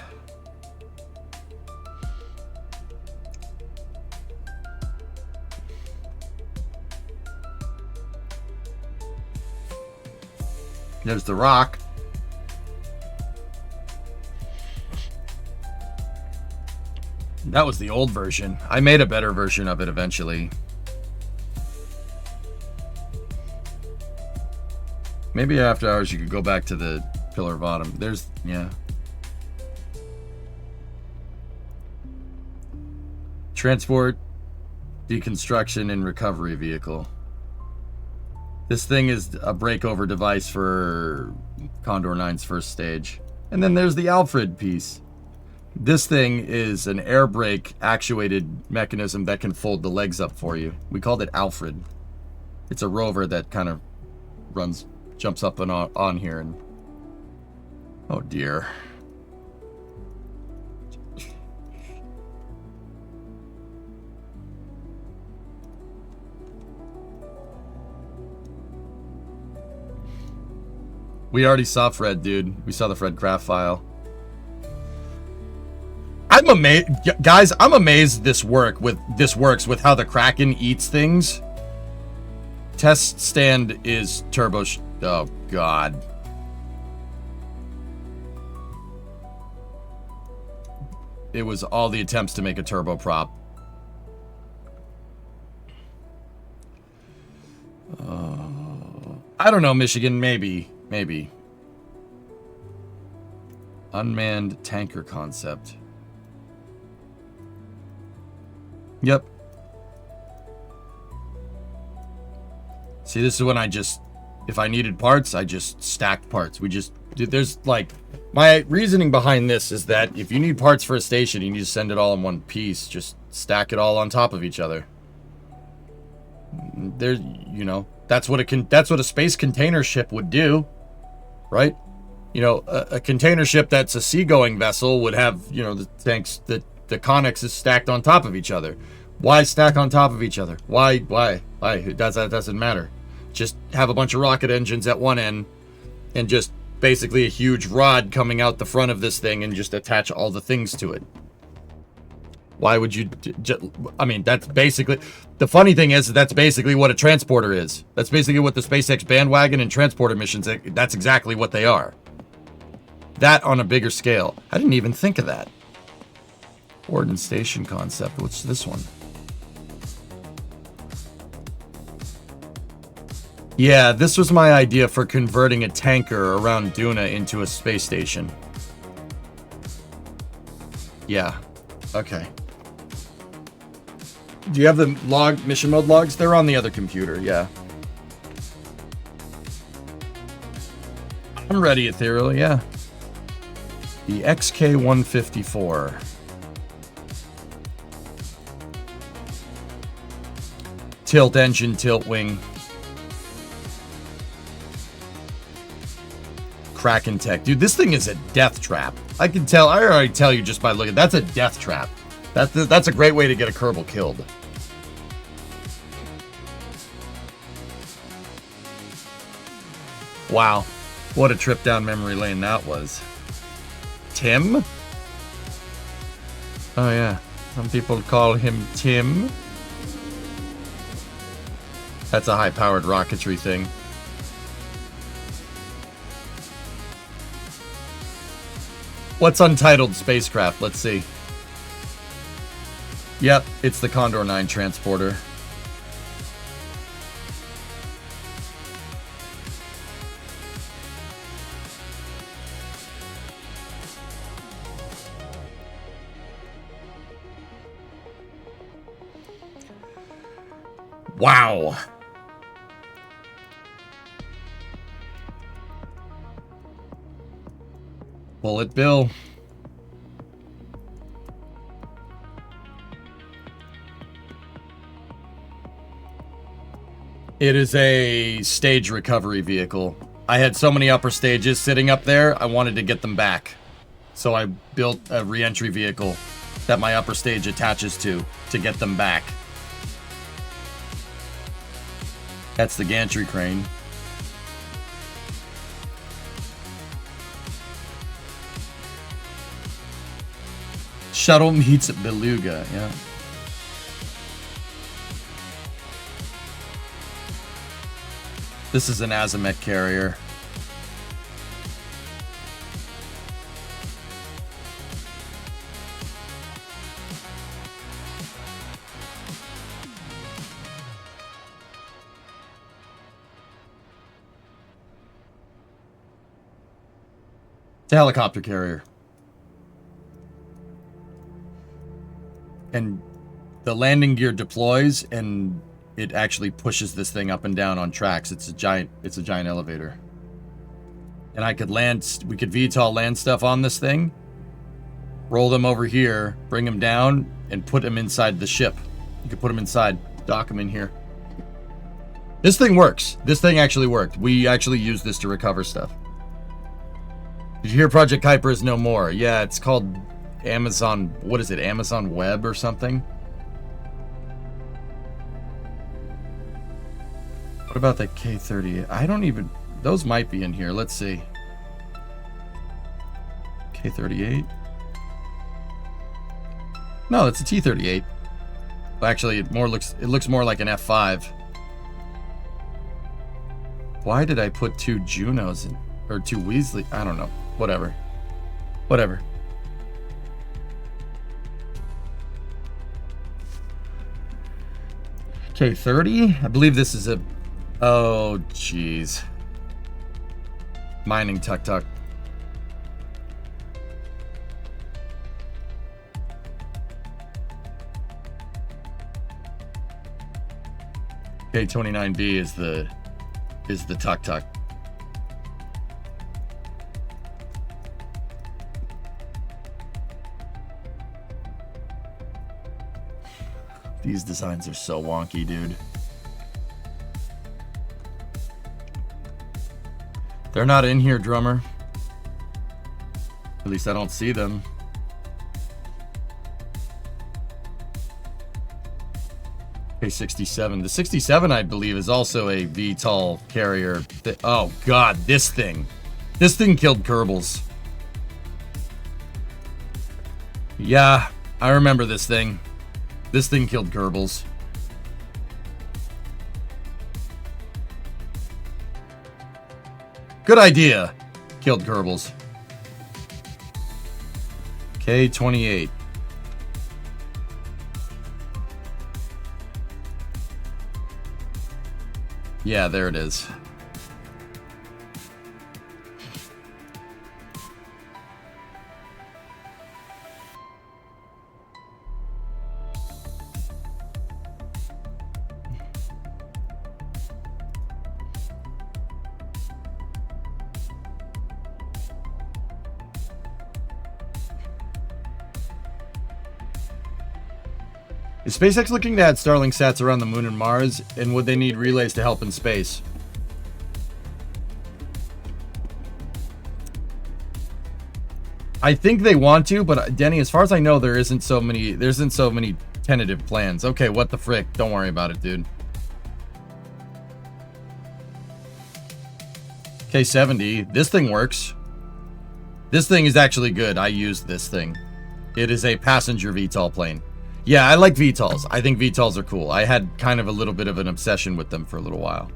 There's the rock. That was the old version. I made a better version of it eventually. Maybe after hours you could go back to the Pillar of Autumn. There's, yeah. Transport, deconstruction, and recovery vehicle. This thing is a breakover device for Condor 9's first stage. And then there's the Alfred piece. This thing is an air brake actuated mechanism that can fold the legs up for you. We called it Alfred. It's a rover that kind of jumps up and on here and... Oh dear. We already saw Fred, dude. We saw the Fred Craft file. I'm amazed, guys. I'm amazed this works with how the Kraken eats things. Test stand is turbo. Oh God. It was all the attempts to make a turboprop. I don't know, Michigan. Maybe. Unmanned tanker concept. Yep. See, this is when if I needed parts, I just stacked parts. There's like, my reasoning behind this is that if you need parts for a station, you need to send it all in one piece. Just stack it all on top of each other. That's what a space container ship would do, right? A container ship that's a seagoing vessel would have, the tanks, the connexes stacked on top of each other. Why stack on top of each other? Why? That doesn't matter. Just have a bunch of rocket engines at one end and just basically a huge rod coming out the front of this thing and just attach all the things to it. Why would you... I mean, that's basically... The funny thing is, that's basically what a transporter is. That's basically what the SpaceX bandwagon and transporter missions, that's exactly what they are. That on a bigger scale. I didn't even think of that. Ordnance station concept. What's this one? Yeah, this was my idea for converting a tanker around Duna into a space station. Yeah. Okay. Do you have the mission mode logs? They're on the other computer, yeah. I'm ready, Ethereal, yeah. The XK-154. Tilt engine, tilt wing. Kraken tech. Dude, this thing is a death trap. I can tell, I already tell you just by looking. That's a death trap. That's a great way to get a Kerbal killed. Wow. What a trip down memory lane that was. Tim? Oh yeah. Some people call him Tim. That's a high-powered rocketry thing. What's untitled spacecraft? Let's see. Yep, it's the Condor 9 transporter. Wow. Bullet Bill. It is a stage recovery vehicle. I had so many upper stages sitting up there, I wanted to get them back. So I built a re-entry vehicle that my upper stage attaches to get them back. That's the gantry crane. Shuttle meets Beluga, yeah. This is an azimuth carrier. It's a helicopter carrier. And the landing gear deploys and it actually pushes this thing up and down on tracks. It's a giant elevator. And I could we could VTOL land stuff on this thing, roll them over here, bring them down, and put them inside the ship. You could put them inside, dock them in here. This thing works. This thing actually worked. We actually used this to recover stuff. Did you hear Project Kuiper is no more? Yeah, it's called Amazon, what is it? Amazon Web or something? What about the K-38? I don't even... Those might be in here. Let's see. K-38? No, it's a T-38. Actually, it looks more like an F-5. Why did I put two Junos in... Or two Weasley? I don't know. Whatever. Whatever. K-30? I believe this is a... Oh, jeez. Mining tuk-tuk. K-29B is the tuk-tuk. These designs are so wonky, dude. They're not in here, drummer. At least I don't see them. K-67. The 67, I believe, is also a VTOL carrier. Oh, God, this thing. This thing killed Kerbals. Yeah, I remember this thing. This thing killed Kerbals. Good idea. Killed Kerbals. K-28. Yeah, there it is. Is SpaceX looking to add Starlink sats around the moon and Mars? And would they need relays to help in space? I think they want to, but Denny, as far as I know, there isn't so many tentative plans. Okay, what the frick? Don't worry about it, dude. K70, this thing works. This thing is actually good. I used this thing. It is a passenger VTOL plane. Yeah, I like VTOLs. I think VTOLs are cool. I had kind of a little bit of an obsession with them for a little while.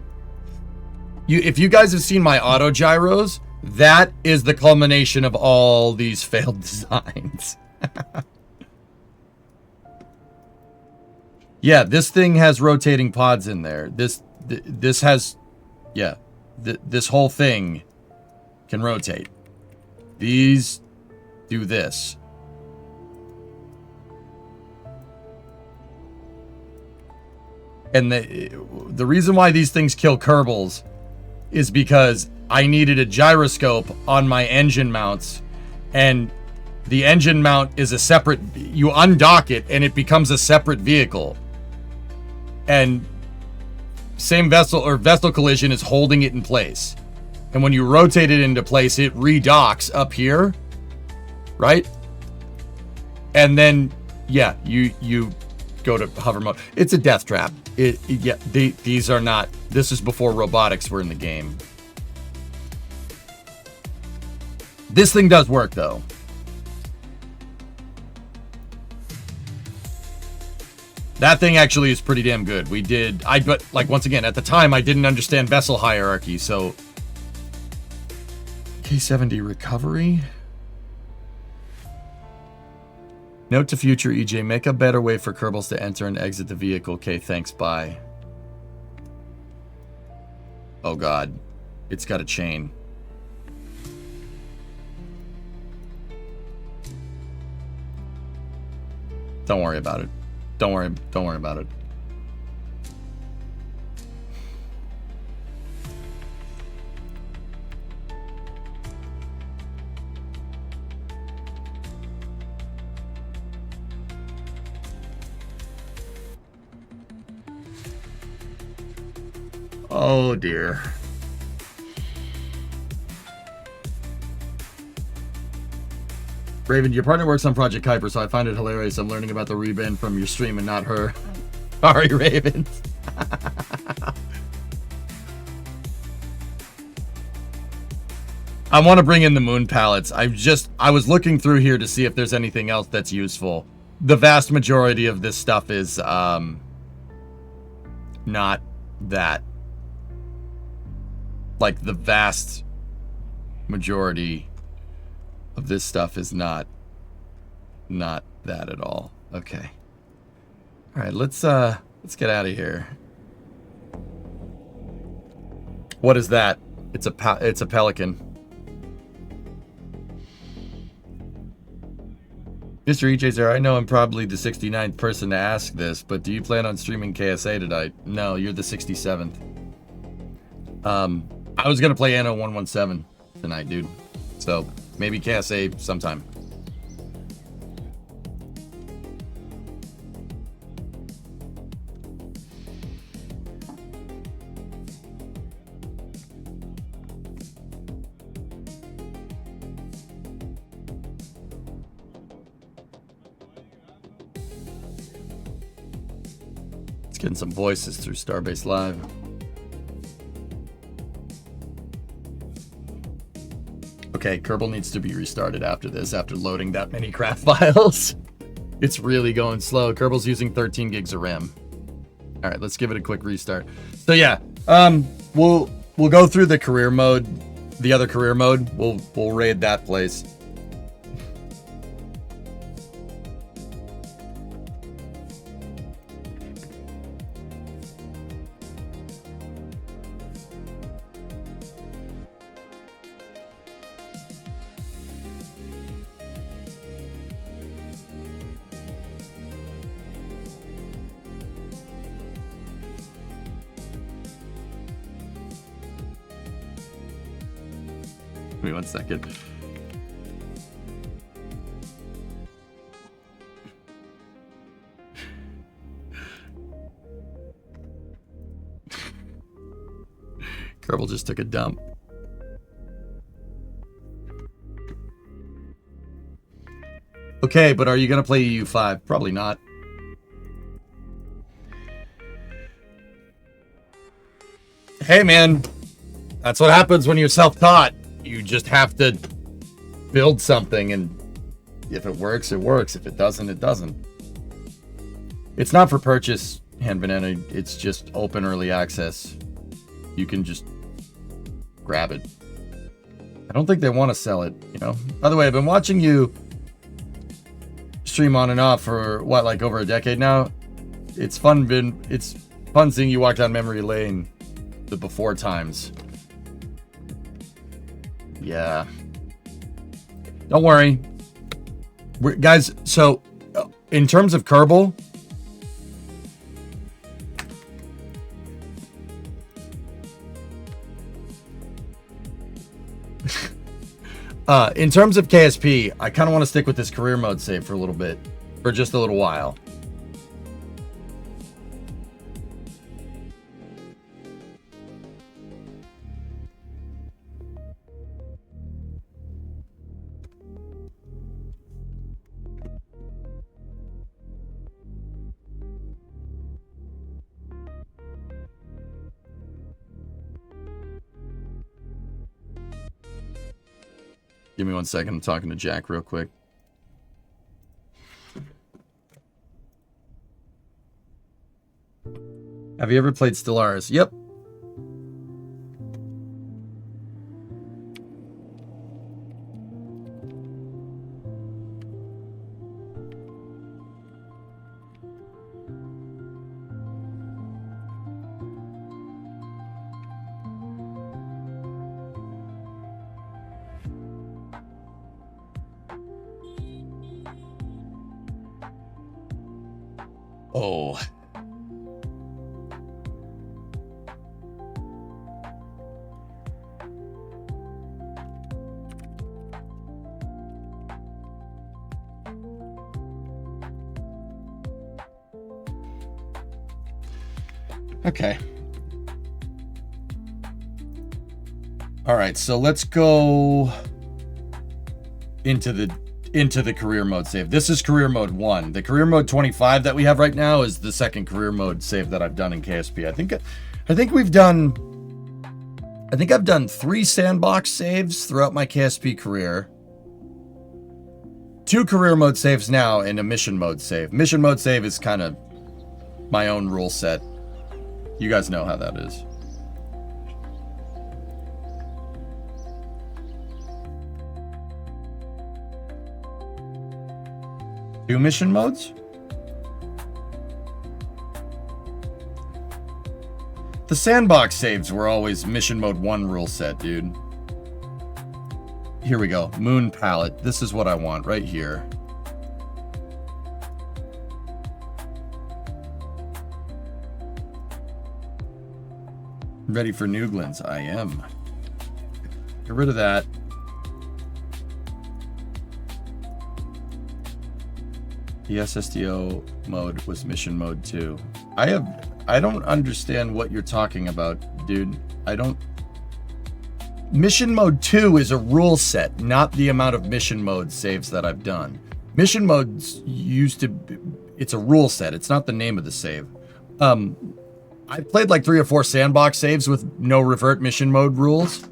If you guys have seen my auto gyros, that is the culmination of all these failed designs. Yeah, this thing has rotating pods in there. This has, yeah, this whole thing can rotate. These do this. And the reason why these things kill Kerbals is because I needed a gyroscope on my engine mounts, and the engine mount is a separate, you undock it and it becomes a separate vehicle. And same vessel or vessel collision is holding it in place. And when you rotate it into place, it redocks up here, right? And then, yeah, you go to hover mode. It's a death trap. These are not, this is before robotics were in the game. This thing does work though. That thing actually is pretty damn good. But like once again, at the time I didn't understand vessel hierarchy, so K70 recovery. Note to future EJ, make a better way for Kerbals to enter and exit the vehicle. Okay, thanks, bye. Oh god. It's got a chain. Don't worry about it. Don't worry about it. Oh dear. Raven, your partner works on Project Kuiper, so I find it hilarious. I'm learning about the reband from your stream and not her. Sorry, Raven. I want to bring in the moon pallets. I was looking through here to see if there's anything else that's useful. The vast majority of this stuff is not that. Like the vast majority of this stuff is not that at all. Okay. All right, let's get out of here. What is that? It's a pelican. Mr. EJ there, I know I'm probably the 69th person to ask this, but do you plan on streaming KSA tonight? No, you're the 67th. I was gonna play Anno 117 tonight, dude. So maybe KSA sometime. Let's get some voices through Starbase Live. Okay, Kerbal needs to be restarted after this, after loading that many craft files. It's really going slow. Kerbal's using 13 gigs of RAM. All right, let's give it a quick restart. So yeah, we'll go through the career mode, the other career mode. We'll raid that place. Give me 1 second. Kerbal just took a dump. Okay, but are you going to play EU5? Probably not. Hey, man. That's what happens when you're self-taught. You just have to build something, and if it works, it works. If it doesn't, it doesn't. It's not for purchase, Hand Banana. It's just open early access. You can just grab it. I don't think they want to sell it, you know? By the way, I've been watching you stream on and off for, what, like over a decade now? It's fun seeing you walk down memory lane the before times. Yeah. Don't worry. Guys, so in terms of Kerbal, in terms of KSP, I kind of want to stick with this career mode save for a little bit, for just a little while. Give me 1 second. I'm talking to Jack real quick. Have you ever played Stellaris? Yep. Oh. Okay. All right, so let's go into the career mode save. This is career mode 1. The career mode 25 that we have right now is the second career mode save that I've done in KSP. I think I've done 3 sandbox saves throughout my KSP career. 2 career mode saves now and a mission mode save. Mission mode save is kind of my own rule set. You guys know how that is. Two mission modes? The sandbox saves were always mission mode 1 rule set, dude. Here we go. Moon palette. This is what I want right here. Ready for Nooglins? I am. Get rid of that. The SSDO mode was mission mode 2. I don't understand what you're talking about, dude. Mission mode 2 is a rule set, not the amount of mission mode saves that I've done. Mission modes it's a rule set. It's not the name of the save. I played like 3 or 4 sandbox saves with no revert mission mode rules.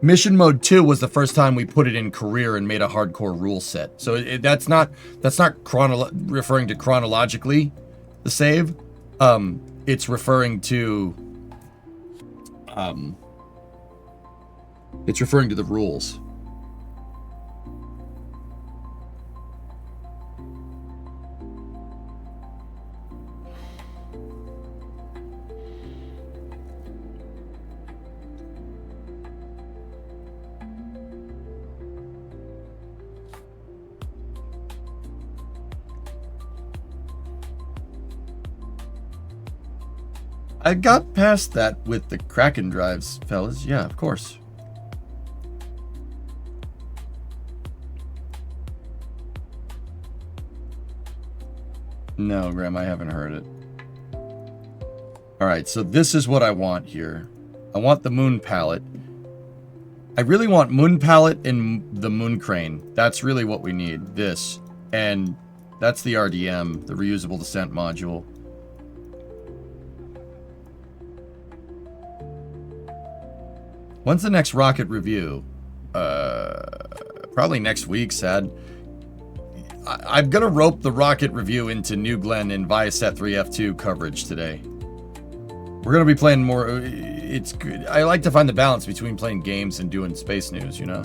Mission mode 2 was the first time we put it in career and made a hardcore rule set. So that's not referring to chronologically the save. It's referring to the rules. I got past that with the Kraken drives, fellas. Yeah, of course. No, Graham, I haven't heard it. Alright, so this is what I want here. I want the moon pallet. I really want moon pallet and the moon crane. That's really what we need. This. And that's the RDM, the reusable descent module. When's the next rocket review? Probably next week, Sad. I'm gonna rope the rocket review into New Glenn and Viasat 3F2 coverage today. We're gonna be playing more. It's good. I like to find the balance between playing games and doing space news, you know?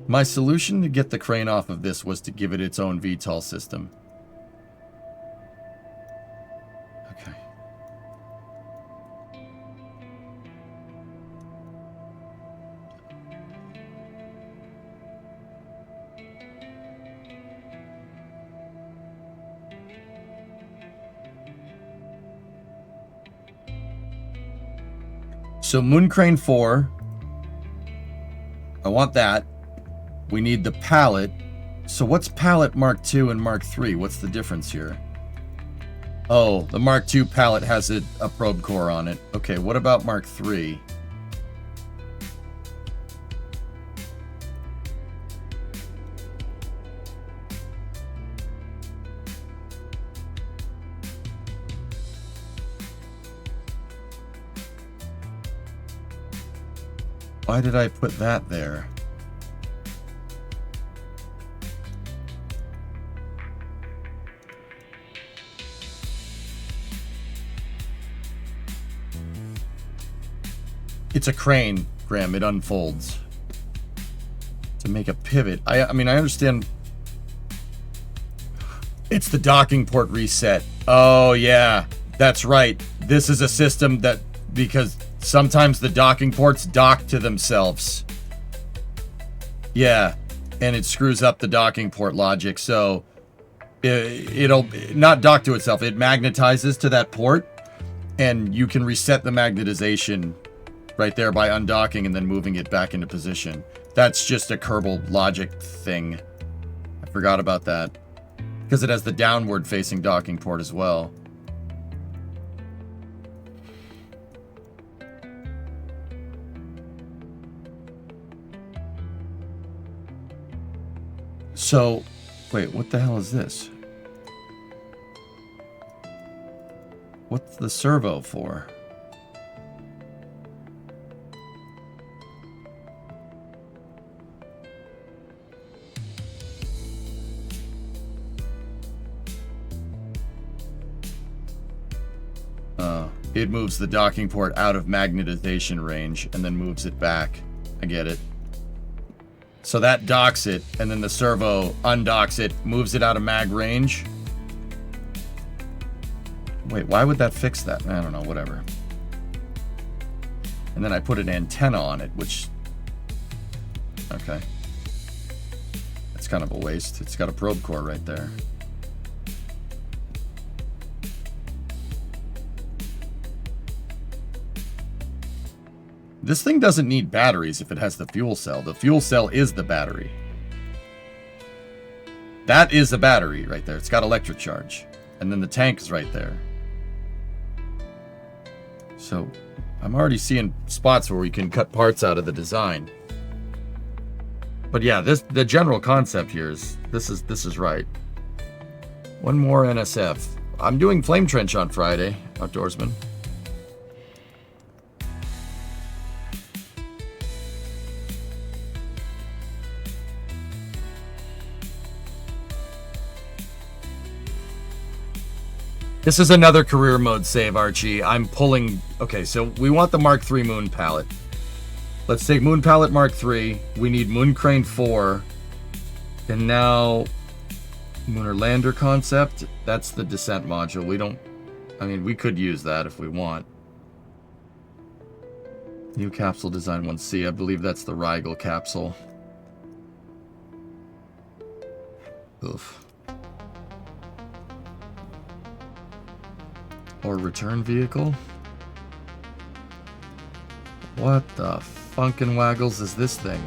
My solution to get the crane off of this was to give it its own VTOL system. Okay. So Moon Crane 4. I want that. We need the pallet. So what's pallet Mark II and Mark III? What's the difference here? Oh, the Mark II pallet has a probe core on it. Okay, what about Mark III? Why did I put that there? It's a crane, Graham. It unfolds. To make a pivot. I mean, I understand. It's the docking port reset. Oh, yeah. That's right. This is a system that... Because sometimes the docking ports dock to themselves. Yeah. And it screws up the docking port logic. So, it'll not dock to itself. It magnetizes to that port. And you can reset the magnetization... right there by undocking and then moving it back into position. That's just a Kerbal logic thing. I forgot about that. Because it has the downward facing docking port as well. So, wait, what the hell is this? What's the servo for? It moves the docking port out of magnetization range and then moves it back. I get it. So that docks it, and then the servo undocks it, moves it out of mag range. Wait, why would that fix that? I don't know, whatever. And then I put an antenna on it, which... Okay. It's kind of a waste. It's got a probe core right there. This thing doesn't need batteries if it has the fuel cell. The fuel cell is the battery. That is a battery right there. It's got electric charge. And then the tank is right there. So, I'm already seeing spots where we can cut parts out of the design. But yeah, the general concept here is this is right. One more NSF. I'm doing Flame Trench on Friday, Outdoorsman. This is another career mode save, Archie. I'm pulling... Okay, so we want the Mark III Moon Pallet. Let's take Moon Pallet Mark III. We need Moon Crane 4. And now... Lunar Lander Concept. That's the descent module. We don't... I mean, we could use that if we want. New capsule design 1C. I believe that's the Rigel capsule. Oof. Or return vehicle? What the funkin' waggles is this thing?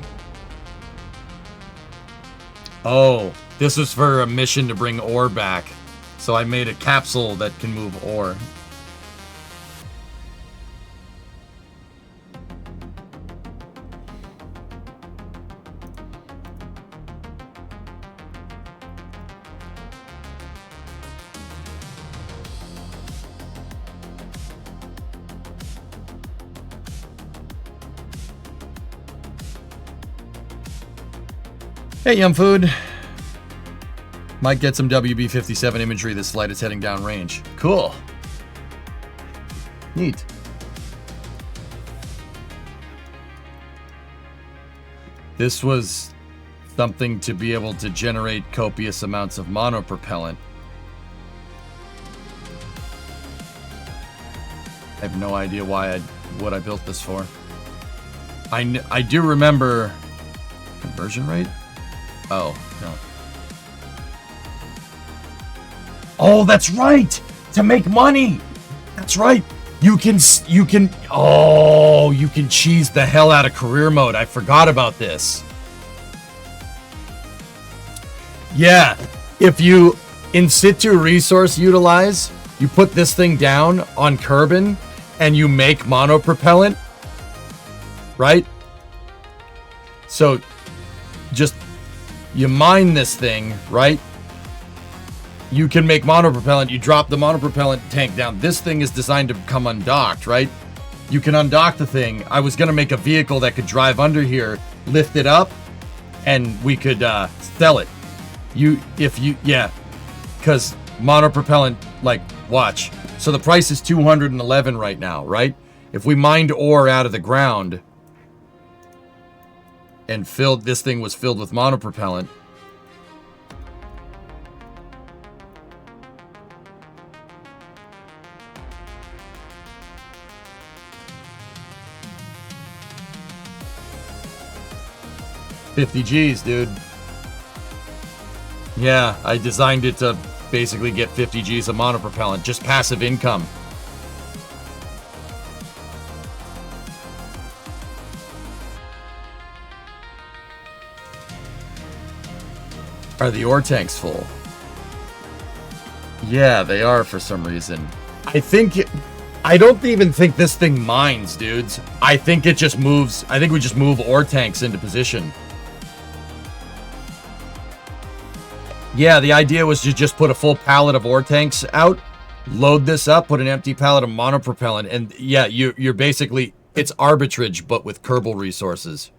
Oh, this was for a mission to bring ore back. So I made a capsule that can move ore. Hey, Yum Food. Might get some WB-57 imagery this flight is heading down range. Cool. Neat. This was something to be able to generate copious amounts of monopropellant. I have no idea what I built this for. I do remember conversion rate. Oh no. Oh, that's right. To make money. That's right. You can cheese the hell out of career mode. I forgot about this. Yeah, if you in situ resource utilize, you put this thing down on Kerbin and you make monopropellant, right? So just you mine this thing, right? You can make monopropellant. You drop the monopropellant tank down. This thing is designed to come undocked, right? You can undock the thing. I was going to make a vehicle that could drive under here, lift it up, and we could sell it. Yeah, because monopropellant, like, watch. So the price is 211 right now, right? If we mined ore out of the ground and this thing was filled with monopropellant, $50 G's, dude. Yeah, I designed it to basically get 50 G's of monopropellant, just passive income. Are the ore tanks full? Yeah, they are for some reason. I don't even think this thing mines, dudes. I think it just moves. I think we just move ore tanks into position. Yeah, the idea was to just put a full pallet of ore tanks out, load this up, put an empty pallet of monopropellant, and yeah, you're basically, it's arbitrage, but with Kerbal resources.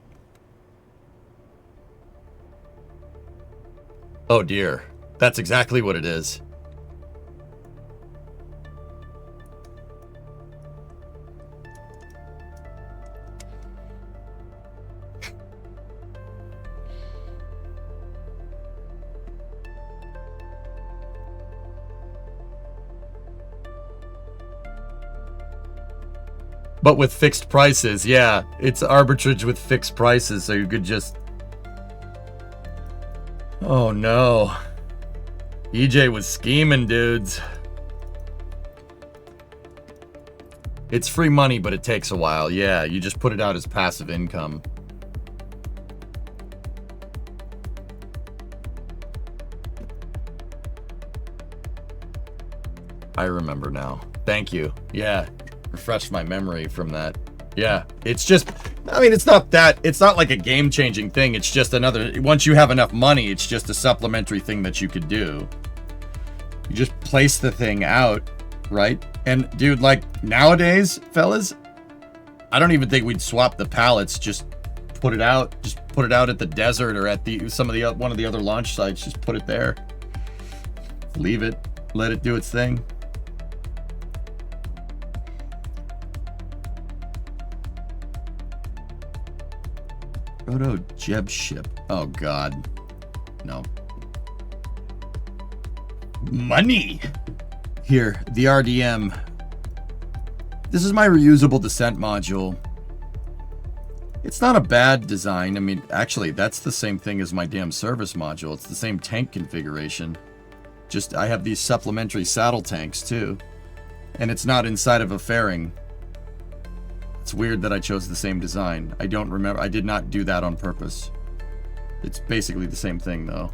Oh dear, that's exactly what it is. But with fixed prices, yeah. It's arbitrage with fixed prices, so you could just... Oh no. EJ was scheming, dudes. It's free money, but it takes a while. Yeah, you just put it out as passive income. I remember now. Thank you. Yeah. Refreshed my memory from that. Yeah, it's just, I mean, it's not like a game-changing thing. It's just another, once you have enough money, it's just a supplementary thing that you could do. You just place the thing out, right? And dude, like nowadays, fellas, I don't even think we'd swap the pallets. Just put it out at the desert or at one of the other launch sites. Just put it there. Leave it. Let it do its thing. Proto Jeb ship. Oh god. No. Money! Here, the RDM. This is my reusable descent module. It's not a bad design. I mean, actually, that's the same thing as my damn service module. It's the same tank configuration. Just, I have these supplementary saddle tanks, too. And it's not inside of a fairing. It's weird that I chose the same design. I don't remember. I did not do that on purpose. It's basically the same thing, though.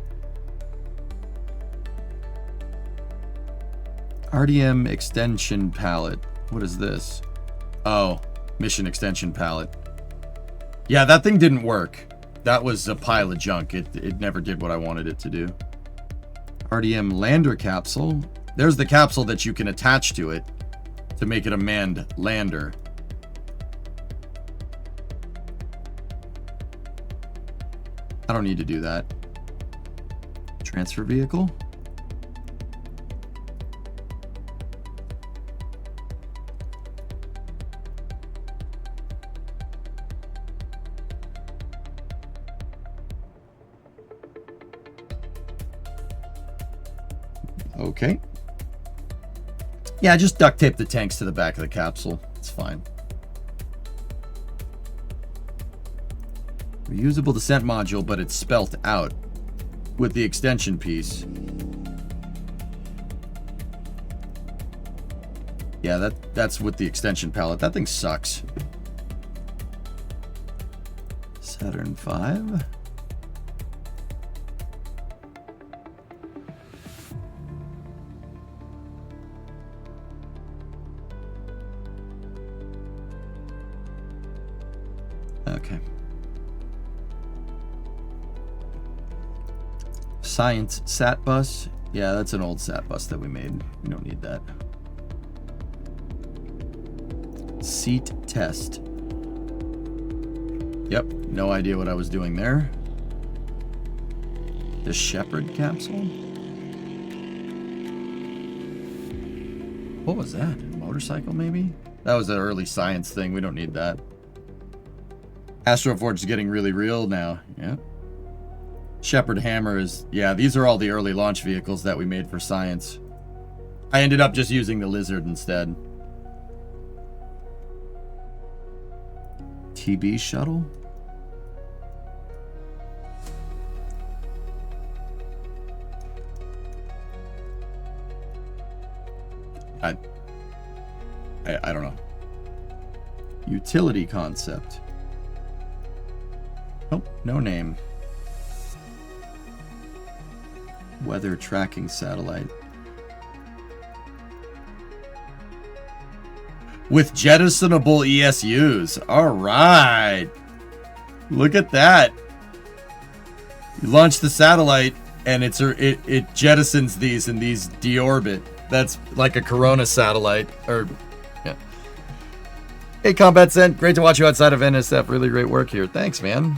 RDM extension palette. What is this? Oh, mission extension palette. Yeah, that thing didn't work. That was a pile of junk. It never did what I wanted it to do. RDM lander capsule. There's the capsule that you can attach to it to make it a manned lander. I don't need to do that. Transfer vehicle. Okay. Yeah, just duct tape the tanks to the back of the capsule. It's fine. Reusable descent module, but it's spelt out with the extension piece. Yeah, that's with the extension palette. That thing sucks. Saturn V. Okay. Science sat bus. Yeah, that's an old sat bus that we made. We don't need that. Seat test. Yep, no idea what I was doing there. The Shepherd capsule? What was that? A motorcycle, maybe? That was an early science thing. We don't need that. Astroforge is getting really real now. Yeah. Shepherd hammer is... Yeah, these are all the early launch vehicles that we made for science. I ended up just using the Lizard instead. TB shuttle? I don't know. Utility concept. Oh, no name. Weather tracking satellite. With jettisonable ESUs. All right. Look at that. You launch the satellite and it jettisons these and these deorbit. That's like a Corona satellite. Or, yeah. Hey, Combat Sent. Great to watch you outside of NSF. Really great work here. Thanks, man.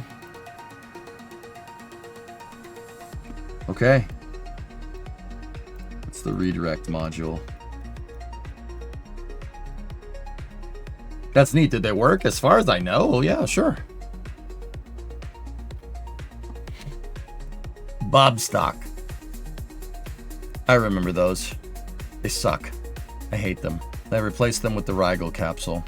Okay. That's the redirect module. That's neat. Did they work? As far as I know, oh, yeah, sure. Bobstock. I remember those. They suck. I hate them. I replaced them with the Rigel capsule.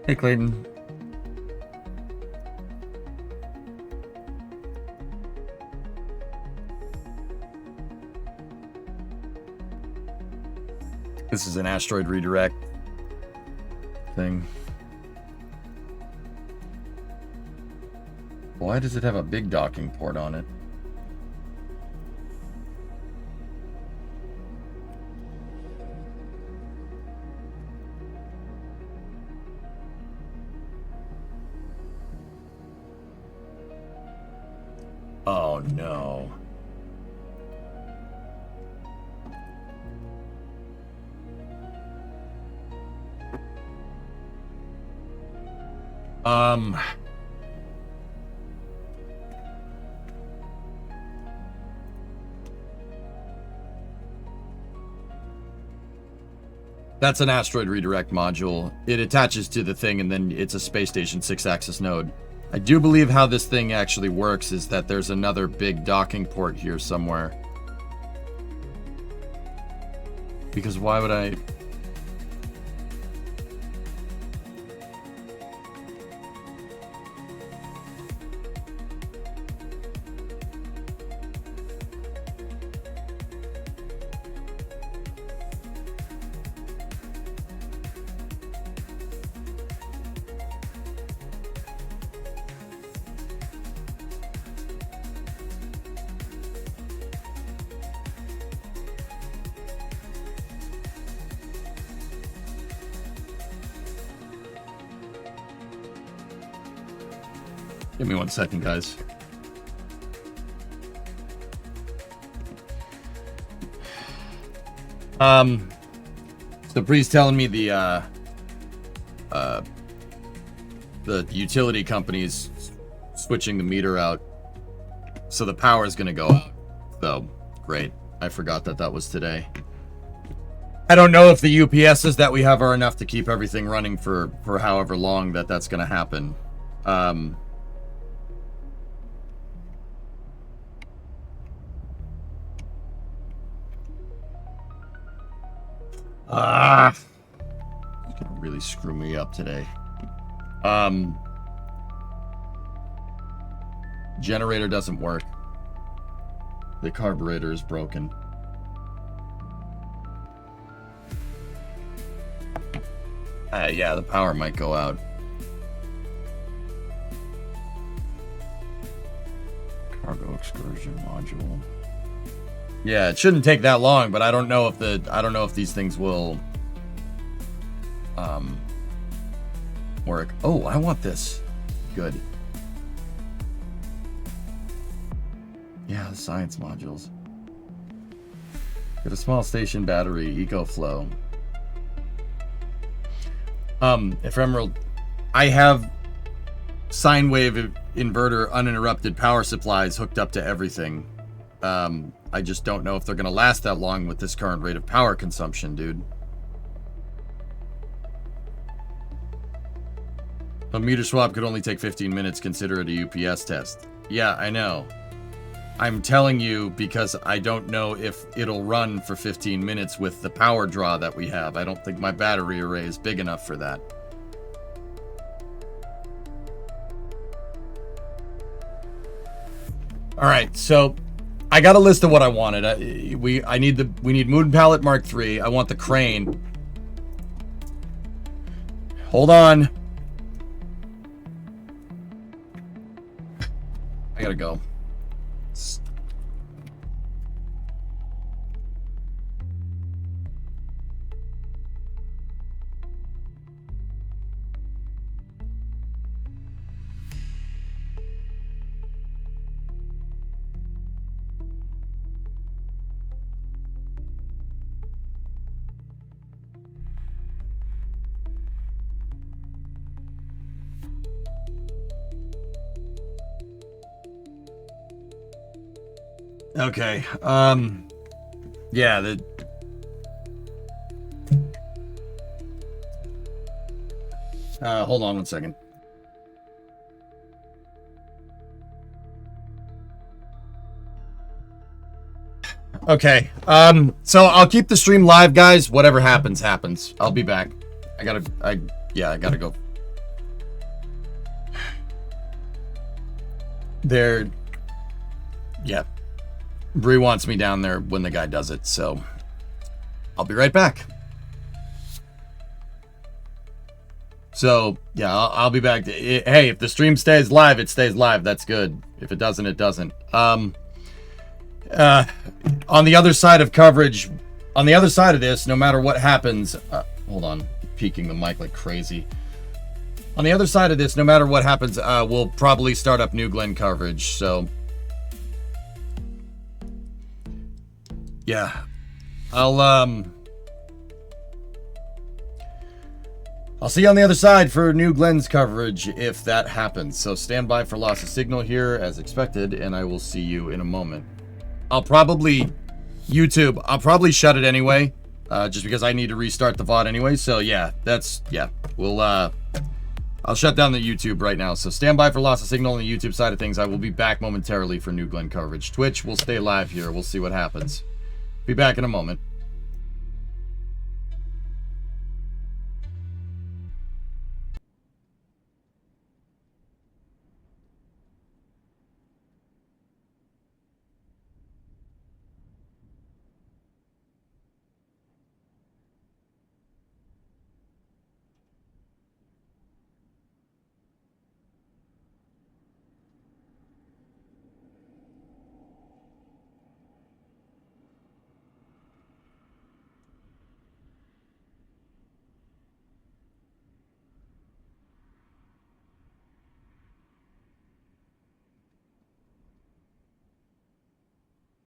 Hey, Clayton. This is an asteroid redirect thing. Why does it have a big docking port on it? Oh no. That's an asteroid redirect module. It attaches to the thing and then it's a space station 6-axis node. I do believe how this thing actually works is that there's another big docking port here somewhere. Because why would I... Give me 1 second, guys. So Bree's telling me the utility company's switching the meter out, so the power is gonna go out. So great. I forgot that was today. I don't know if the UPSs that we have are enough to keep everything running for however long that's gonna happen. It's gonna really screw me up today. Generator doesn't work. The carburetor is broken. Yeah, the power might go out. Cargo excursion module. Yeah, it shouldn't take that long, but I don't know if these things will work. Oh, I want this. Good. Yeah, the science modules. Get a small station battery, EcoFlow. Ephemeral, I have sine wave inverter uninterrupted power supplies hooked up to everything. I just don't know if they're gonna last that long with this current rate of power consumption, dude. A meter swap could only take 15 minutes, consider it a UPS test. Yeah, I know. I'm telling you because I don't know if it'll run for 15 minutes with the power draw that we have. I don't think my battery array is big enough for that. All right, so I got a list of what I wanted. We need Moon Pallet Mark III. I want the crane. Hold on. I gotta go. Okay, yeah, hold on 1 second. Okay, so I'll keep the stream live, guys. Whatever happens, happens. I'll be back. I gotta go. Yeah. Bree wants me down there when the guy does it, so I'll be right back. So, yeah, I'll be back. Hey, if the stream stays live, it stays live. That's good. If it doesn't, it doesn't. On the other side of coverage, on the other side of this, no matter what happens, hold on, peeking the mic like crazy. On the other side of this, no matter what happens, we'll probably start up New Glen coverage, so yeah, I'll see you on the other side for New Glen's coverage if that happens. So stand by for loss of signal here as expected, and I will see you in a moment. I'll probably shut it anyway, just because I need to restart the VOD anyway. So yeah, I'll shut down the YouTube right now. So stand by for loss of signal on the YouTube side of things. I will be back momentarily for New Glen coverage. Twitch will stay live here. We'll see what happens. Be back in a moment.